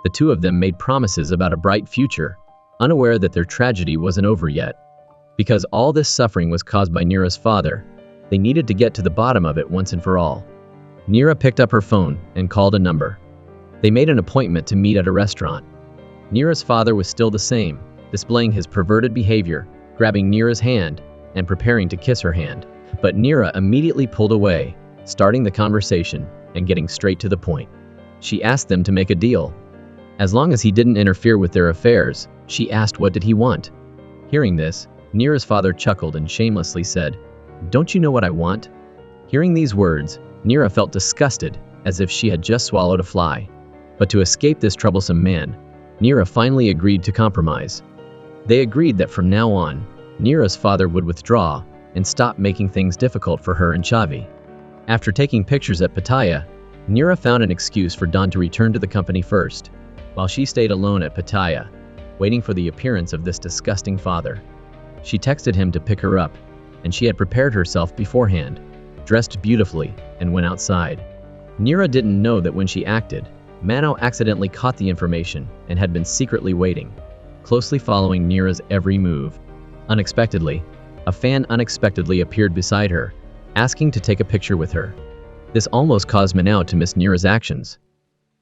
The two of them made promises about a bright future, unaware that their tragedy wasn't over yet. Because all this suffering was caused by Nira's father, they needed to get to the bottom of it once and for all. Nira picked up her phone and called a number. They made an appointment to meet at a restaurant. Nira's father was still the same, displaying his perverted behavior, grabbing Nira's hand and preparing to kiss her hand. But Nira immediately pulled away, starting the conversation and getting straight to the point. She asked them to make a deal. As long as he didn't interfere with their affairs, she asked what did he want. Hearing this, Nira's father chuckled and shamelessly said, "Don't you know what I want?" Hearing these words, Nira felt disgusted, as if she had just swallowed a fly. But to escape this troublesome man, Nira finally agreed to compromise. They agreed that from now on, Nira's father would withdraw and stop making things difficult for her and Chavi. After taking pictures at Pattaya, Nira found an excuse for Don to return to the company first, while she stayed alone at Pattaya, waiting for the appearance of this disgusting father. She texted him to pick her up, and she had prepared herself beforehand, dressed beautifully, and went outside. Nira didn't know that when she acted, Mano accidentally caught the information and had been secretly waiting, closely following Nira's every move. Unexpectedly, a fan unexpectedly appeared beside her, asking to take a picture with her. This almost caused Mano to miss Nira's actions.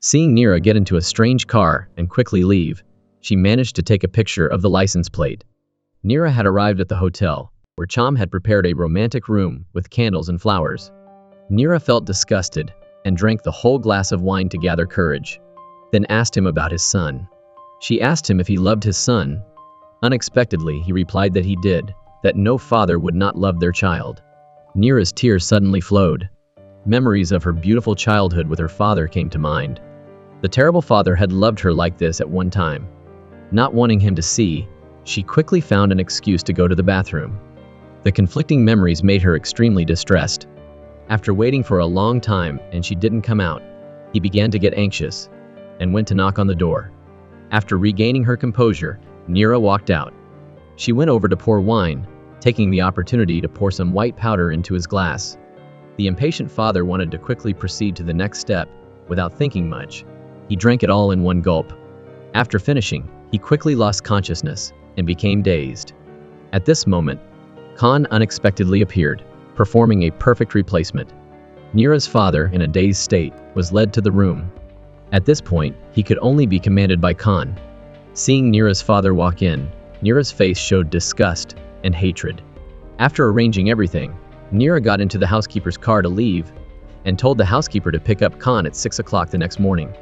Seeing Nira get into a strange car and quickly leave, she managed to take a picture of the license plate. Nira had arrived at the hotel, where Cham had prepared a romantic room with candles and flowers. Nira felt disgusted and drank the whole glass of wine to gather courage, then asked him about his son. She asked him if he loved his son. Unexpectedly, he replied that he did, that no father would not love their child. Nira's tears suddenly flowed. Memories of her beautiful childhood with her father came to mind. The terrible father had loved her like this at one time. Not wanting him to see, she quickly found an excuse to go to the bathroom. The conflicting memories made her extremely distressed. After waiting for a long time and she didn't come out, he began to get anxious and went to knock on the door. After regaining her composure, Nira walked out. She went over to pour wine, taking the opportunity to pour some white powder into his glass. The impatient father wanted to quickly proceed to the next step. Without thinking much, he drank it all in one gulp. After finishing, he quickly lost consciousness and became dazed. At this moment, Khan unexpectedly appeared, performing a perfect replacement. Nira's father, in a dazed state, was led to the room. At this point, he could only be commanded by Khan. Seeing Nira's father walk in, Nira's face showed disgust and hatred. After arranging everything, Nira got into the housekeeper's car to leave and told the housekeeper to pick up Khan at 6 o'clock the next morning.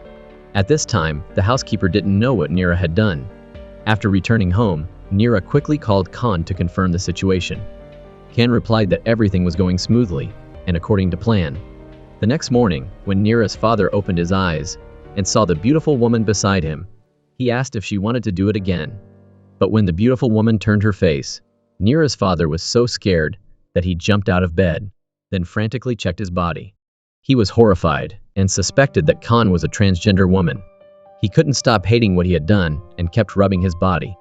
At this time, the housekeeper didn't know what Nira had done. After returning home, Nira quickly called Khan to confirm the situation. Khan replied that everything was going smoothly and according to plan. The next morning, when Nira's father opened his eyes and saw the beautiful woman beside him, he asked if she wanted to do it again. But when the beautiful woman turned her face, Nira's father was so scared that he jumped out of bed, then frantically checked his body. He was horrified and suspected that Khan was a transgender woman. He couldn't stop hating what he had done and kept rubbing his body.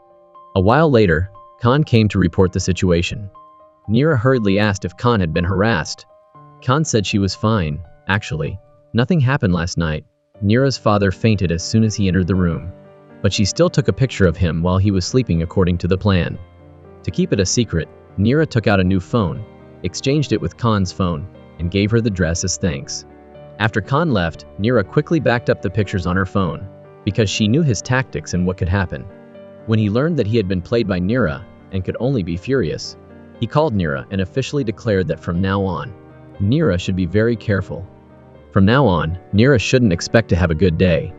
A while later, Khan came to report the situation. Nira hurriedly asked if Khan had been harassed. Khan said she was fine. Actually, nothing happened last night. Nira's father fainted as soon as he entered the room, but she still took a picture of him while he was sleeping according to the plan. To keep it a secret, Nira took out a new phone, exchanged it with Khan's phone, and gave her the dress as thanks. After Khan left, Nira quickly backed up the pictures on her phone, because she knew his tactics and what could happen. When he learned that he had been played by Nira and could only be furious, he called Nira and officially declared that from now on, Nira should be very careful. From now on, Nira shouldn't expect to have a good day.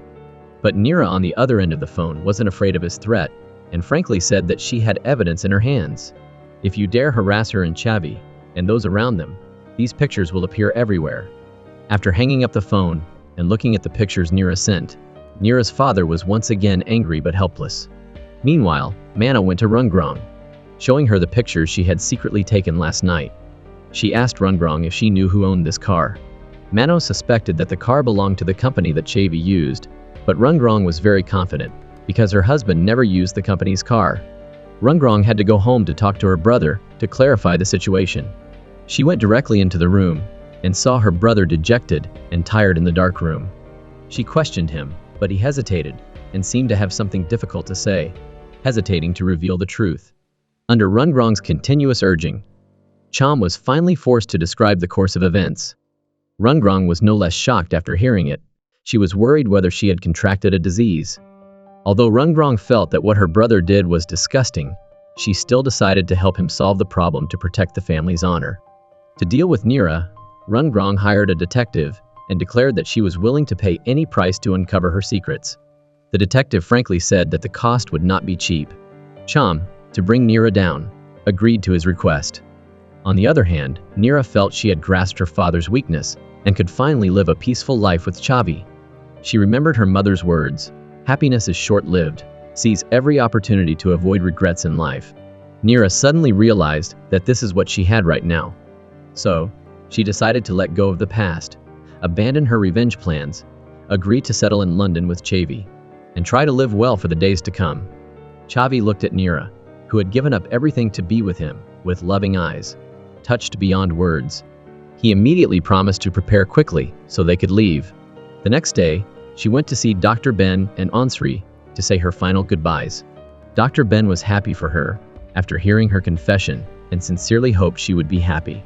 But Nira on the other end of the phone wasn't afraid of his threat, and frankly said that she had evidence in her hands. If you dare harass her and Chavi, and those around them, these pictures will appear everywhere. After hanging up the phone and looking at the pictures Nira sent, Nira's father was once again angry but helpless. Meanwhile, Mana went to Rungrong, showing her the pictures she had secretly taken last night. She asked Rungrong if she knew who owned this car. Mano suspected that the car belonged to the company that Chavi used, but Rungrong was very confident, because her husband never used the company's car. Rungrong had to go home to talk to her brother to clarify the situation. She went directly into the room and saw her brother dejected and tired in the dark room. She questioned him, but he hesitated and seemed to have something difficult to say, hesitating to reveal the truth. Under Rungrong's continuous urging, Cham was finally forced to describe the course of events. Rungrong was no less shocked after hearing it. She was worried whether she had contracted a disease. Although Rungrong felt that what her brother did was disgusting, she still decided to help him solve the problem to protect the family's honor. To deal with Nira, Rungrong hired a detective and declared that she was willing to pay any price to uncover her secrets. The detective frankly said that the cost would not be cheap. Cham, to bring Nira down, agreed to his request. On the other hand, Nira felt she had grasped her father's weakness and could finally live a peaceful life with Chavi. She remembered her mother's words, "Happiness is short-lived. Seize every opportunity to avoid regrets in life." Nira suddenly realized that this is what she had right now. So, she decided to let go of the past, abandon her revenge plans, agree to settle in London with Chavi, and try to live well for the days to come. Chavi looked at Nira, who had given up everything to be with him, with loving eyes, touched beyond words. He immediately promised to prepare quickly so they could leave. The next day, she went to see Dr. Ben and Ansri to say her final goodbyes. Dr. Ben was happy for her after hearing her confession and sincerely hoped she would be happy.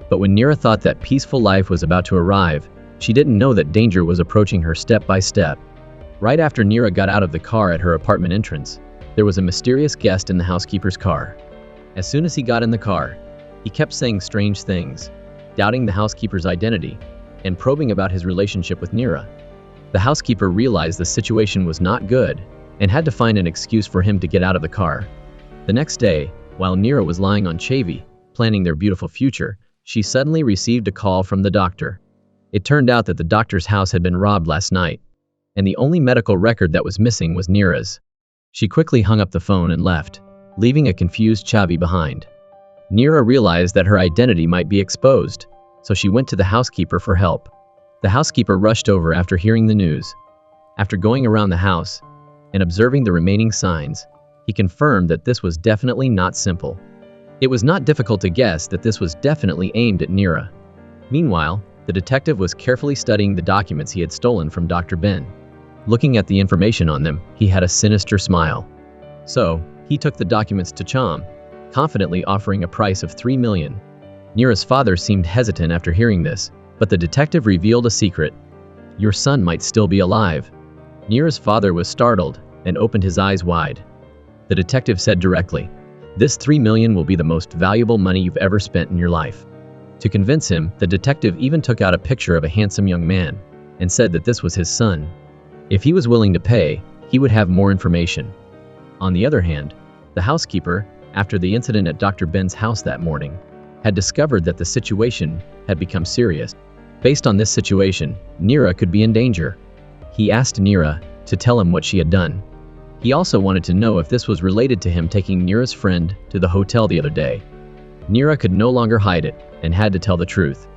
But when Nira thought that peaceful life was about to arrive, she didn't know that danger was approaching her step by step. Right after Nira got out of the car at her apartment entrance, there was a mysterious guest in the housekeeper's car. As soon as he got in the car, he kept saying strange things, doubting the housekeeper's identity, and probing about his relationship with Nira. The housekeeper realized the situation was not good and had to find an excuse for him to get out of the car. The next day, while Nira was lying on Chavi, planning their beautiful future, she suddenly received a call from the doctor. It turned out that the doctor's house had been robbed last night, and the only medical record that was missing was Nira's. She quickly hung up the phone and left, leaving a confused Chavi behind. Nira realized that her identity might be exposed, so she went to the housekeeper for help. The housekeeper rushed over after hearing the news. After going around the house and observing the remaining signs, he confirmed that this was definitely not simple. It was not difficult to guess that this was definitely aimed at Nira. Meanwhile, the detective was carefully studying the documents he had stolen from Dr. Ben. Looking at the information on them, he had a sinister smile. So, he took the documents to Cham, confidently offering a price of 3 million. Nira's father seemed hesitant after hearing this, but the detective revealed a secret. "Your son might still be alive." Nira's father was startled and opened his eyes wide. The detective said directly, "This 3 million will be the most valuable money you've ever spent in your life." To convince him, the detective even took out a picture of a handsome young man and said that this was his son. If he was willing to pay, he would have more information. On the other hand, the housekeeper, after the incident at Dr. Ben's house that morning, had discovered that the situation had become serious. Based on this situation, Neera could be in danger. He asked Neera to tell him what she had done. He also wanted to know if this was related to him taking Neera's friend to the hotel the other day. Neera could no longer hide it and had to tell the truth.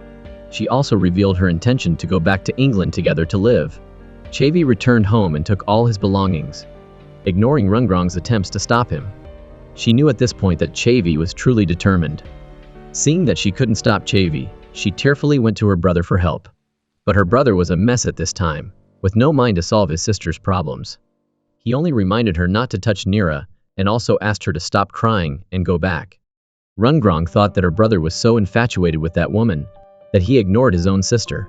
She also revealed her intention to go back to England together to live. Chavi returned home and took all his belongings, ignoring Rungrong's attempts to stop him. She knew at this point that Chavi was truly determined. Seeing that she couldn't stop Chavi, she tearfully went to her brother for help. But her brother was a mess at this time, with no mind to solve his sister's problems. He only reminded her not to touch Neera and also asked her to stop crying and go back. Rungrong thought that her brother was so infatuated with that woman that he ignored his own sister.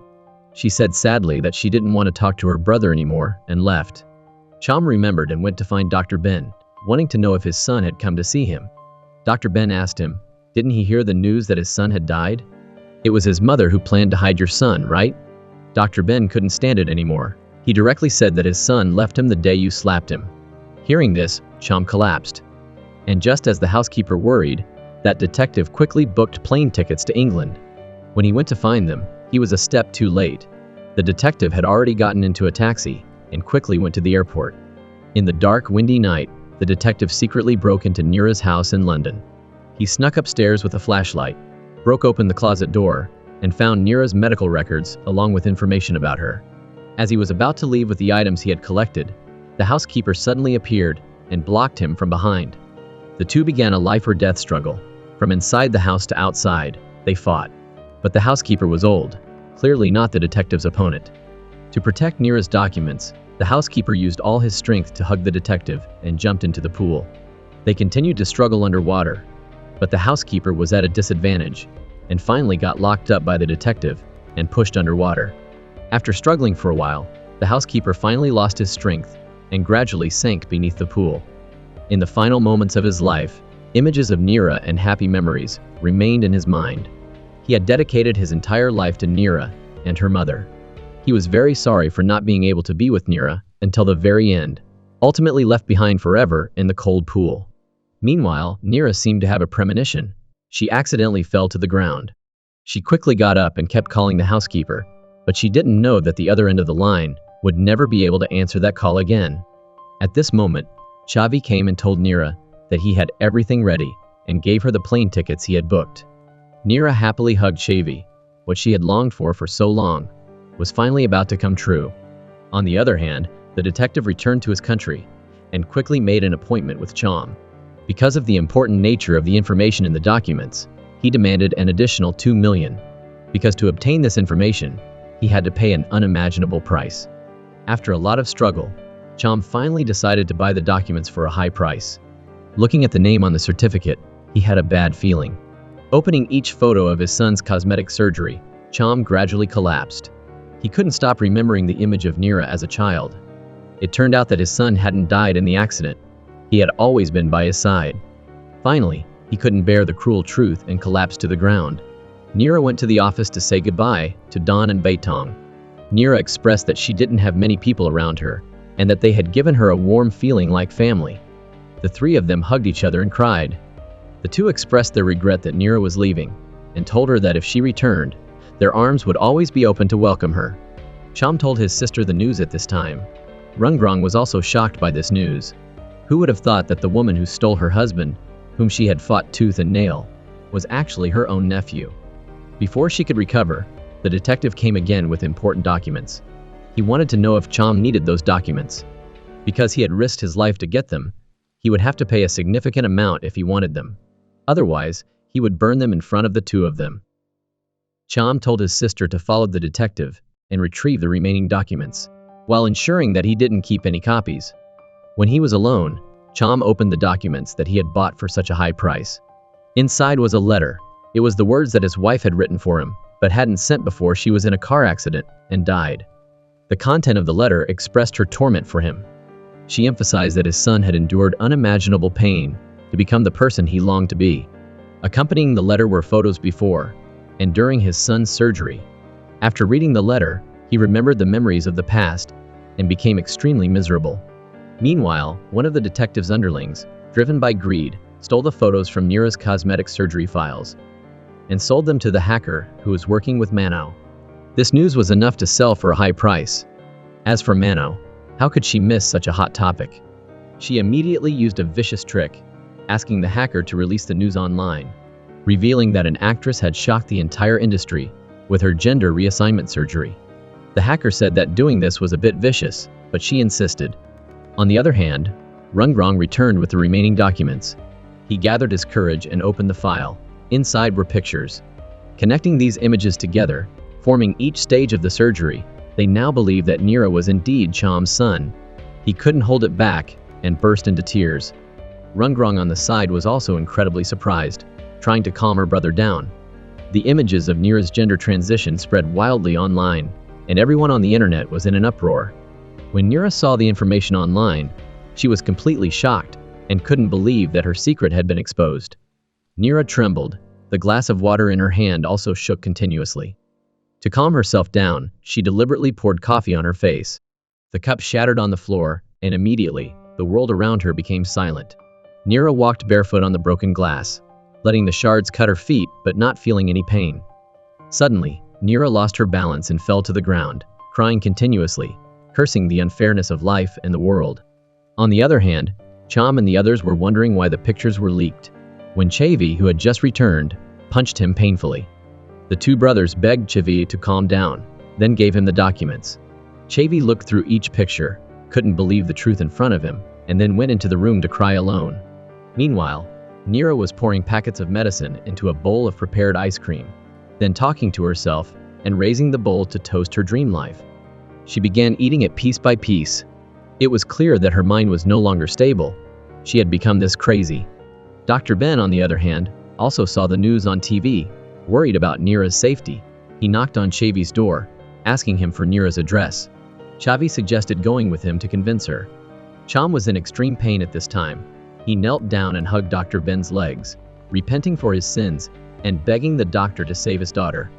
She said sadly that she didn't want to talk to her brother anymore and left. Chom remembered and went to find Dr. Ben, wanting to know if his son had come to see him. Dr. Ben asked him, didn't he hear the news that his son had died? It was his mother who planned to hide your son, right? Dr. Ben couldn't stand it anymore. He directly said that his son left him the day you slapped him. Hearing this, Chom collapsed. And just as the housekeeper worried, that detective quickly booked plane tickets to England. When he went to find them, he was a step too late. The detective had already gotten into a taxi and quickly went to the airport. In the dark, windy night, the detective secretly broke into Neera's house in London. He snuck upstairs with a flashlight, broke open the closet door, and found Neera's medical records along with information about her. As he was about to leave with the items he had collected, the housekeeper suddenly appeared and blocked him from behind. The two began a life-or-death struggle. From inside the house to outside, they fought. But the housekeeper was old, clearly not the detective's opponent. To protect Neera's documents, the housekeeper used all his strength to hug the detective and jumped into the pool. They continued to struggle underwater, but the housekeeper was at a disadvantage and finally got locked up by the detective and pushed underwater. After struggling for a while, the housekeeper finally lost his strength and gradually sank beneath the pool. In the final moments of his life, images of Neera and happy memories remained in his mind. He had dedicated his entire life to Neera and her mother. He was very sorry for not being able to be with Neera until the very end, ultimately left behind forever in the cold pool. Meanwhile, Neera seemed to have a premonition. She accidentally fell to the ground. She quickly got up and kept calling the housekeeper, but she didn't know that the other end of the line would never be able to answer that call again. At this moment, Chavi came and told Neera that he had everything ready and gave her the plane tickets he had booked. Neera happily hugged Chavi. What she had longed for so long was finally about to come true. On the other hand, the detective returned to his country and quickly made an appointment with Chom. Because of the important nature of the information in the documents, he demanded an additional $2 million, because to obtain this information, he had to pay an unimaginable price. After a lot of struggle, Chom finally decided to buy the documents for a high price. Looking at the name on the certificate, he had a bad feeling. Opening each photo of his son's cosmetic surgery, Chom gradually collapsed. He couldn't stop remembering the image of Neera as a child. It turned out that his son hadn't died in the accident. He had always been by his side. Finally, he couldn't bear the cruel truth and collapsed to the ground. Neera went to the office to say goodbye to Don and Beitong. Neera expressed that she didn't have many people around her, and that they had given her a warm feeling like family. The three of them hugged each other and cried. The two expressed their regret that Neera was leaving, and told her that if she returned, their arms would always be open to welcome her. Chom told his sister the news at this time. Rungrong was also shocked by this news. Who would have thought that the woman who stole her husband, whom she had fought tooth and nail, was actually her own nephew? Before she could recover, the detective came again with important documents. He wanted to know if Chom needed those documents. Because he had risked his life to get them, he would have to pay a significant amount if he wanted them. Otherwise, he would burn them in front of the two of them. Chom told his sister to follow the detective and retrieve the remaining documents, while ensuring that he didn't keep any copies. When he was alone, Chom opened the documents that he had bought for such a high price. Inside was a letter. It was the words that his wife had written for him, but hadn't sent before she was in a car accident and died. The content of the letter expressed her torment for him. She emphasized that his son had endured unimaginable pain to become the person he longed to be. Accompanying the letter were photos before and during his son's surgery. After reading the letter, he remembered the memories of the past and became extremely miserable. Meanwhile, one of the detective's underlings, driven by greed, stole the photos from Nira's cosmetic surgery files and sold them to the hacker who was working with Mano. This news was enough to sell for a high price. As for Mano, how could she miss such a hot topic? She immediately used a vicious trick, asking the hacker to release the news online, revealing that an actress had shocked the entire industry with her gender reassignment surgery. The hacker said that doing this was a bit vicious, but she insisted. On the other hand, Rungrong returned with the remaining documents. He gathered his courage and opened the file. Inside were pictures. Connecting these images together, forming each stage of the surgery, they now believed that Nira was indeed Cham's son. He couldn't hold it back and burst into tears. Rungrong on the side was also incredibly surprised, trying to calm her brother down. The images of Nira's gender transition spread wildly online, and everyone on the internet was in an uproar. When Nira saw the information online, she was completely shocked and couldn't believe that her secret had been exposed. Nira trembled. The glass of water in her hand also shook continuously. To calm herself down, she deliberately poured coffee on her face. The cup shattered on the floor, and immediately, the world around her became silent. Nira walked barefoot on the broken glass, letting the shards cut her feet but not feeling any pain. Suddenly, Nira lost her balance and fell to the ground, crying continuously, cursing the unfairness of life and the world. On the other hand, Cham and the others were wondering why the pictures were leaked. When Chavi, who had just returned, punched him painfully. The two brothers begged Chavi to calm down, then gave him the documents. Chavi looked through each picture, couldn't believe the truth in front of him, and then went into the room to cry alone. Meanwhile, Nira was pouring packets of medicine into a bowl of prepared ice cream, then talking to herself and raising the bowl to toast her dream life. She began eating it piece by piece. It was clear that her mind was no longer stable. She had become this crazy. Dr. Ben, on the other hand, also saw the news on TV, worried about Nira's safety. He knocked on Chavi's door, asking him for Nira's address. Chavi suggested going with him to convince her. Cham was in extreme pain at this time. He knelt down and hugged Dr. Ben's legs, repenting for his sins and begging the doctor to save his daughter.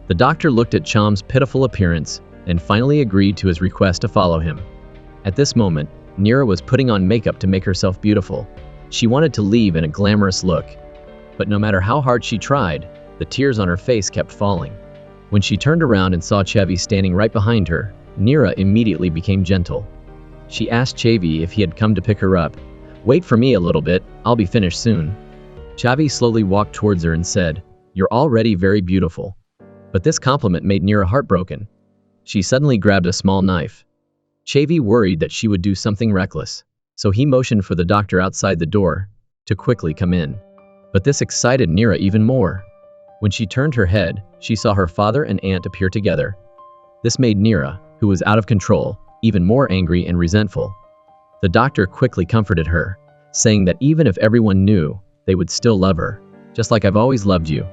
The doctor looked at Cham's pitiful appearance and finally agreed to his request to follow him. At this moment, Nira was putting on makeup to make herself beautiful. She wanted to leave in a glamorous look. But no matter how hard she tried, the tears on her face kept falling. When she turned around and saw Chavi standing right behind her, Nira immediately became gentle. She asked Chavi if he had come to pick her up. "Wait for me a little bit, I'll be finished soon." Chavi slowly walked towards her and said, "You're already very beautiful." But this compliment made Nira heartbroken. She suddenly grabbed a small knife. Chavi worried that she would do something reckless, so he motioned for the doctor outside the door to quickly come in. But this excited Nira even more. When she turned her head, she saw her father and aunt appear together. This made Nira, who was out of control, even more angry and resentful. The doctor quickly comforted her, saying that even if everyone knew, they would still love her, just like I've always loved you.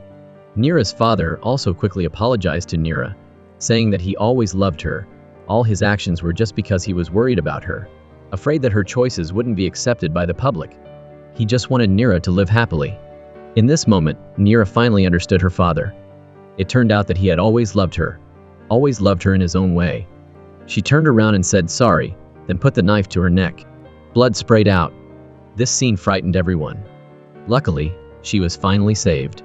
Nira's father also quickly apologized to Nira, saying that he always loved her. All his actions were just because he was worried about her, afraid that her choices wouldn't be accepted by the public. He just wanted Nira to live happily. In this moment, Nira finally understood her father. It turned out that he had always loved her in his own way. She turned around and said sorry, then put the knife to her neck. Blood sprayed out. This scene frightened everyone. Luckily, she was finally saved.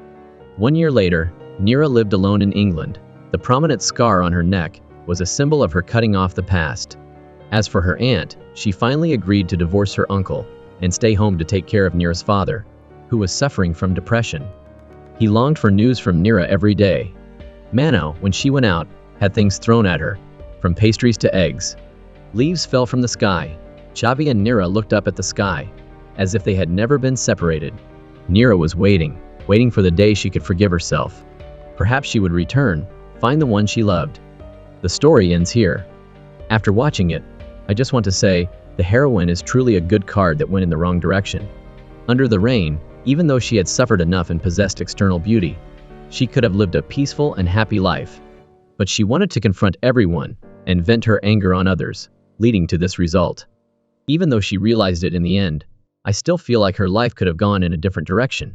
1 year later, Nira lived alone in England. The prominent scar on her neck was a symbol of her cutting off the past. As for her aunt, she finally agreed to divorce her uncle and stay home to take care of Nira's father, who was suffering from depression. He longed for news from Nira every day. Mano, when she went out, had things thrown at her, from pastries to eggs. Leaves fell from the sky. Chavi and Nira looked up at the sky, as if they had never been separated. Nira was waiting for the day she could forgive herself. Perhaps she would return, find the one she loved. The story ends here. After watching it, I just want to say, the heroine is truly a good card that went in the wrong direction. Under the rain, even though she had suffered enough and possessed external beauty, she could have lived a peaceful and happy life. But she wanted to confront everyone and vent her anger on others, leading to this result. Even though she realized it in the end, I still feel like her life could have gone in a different direction.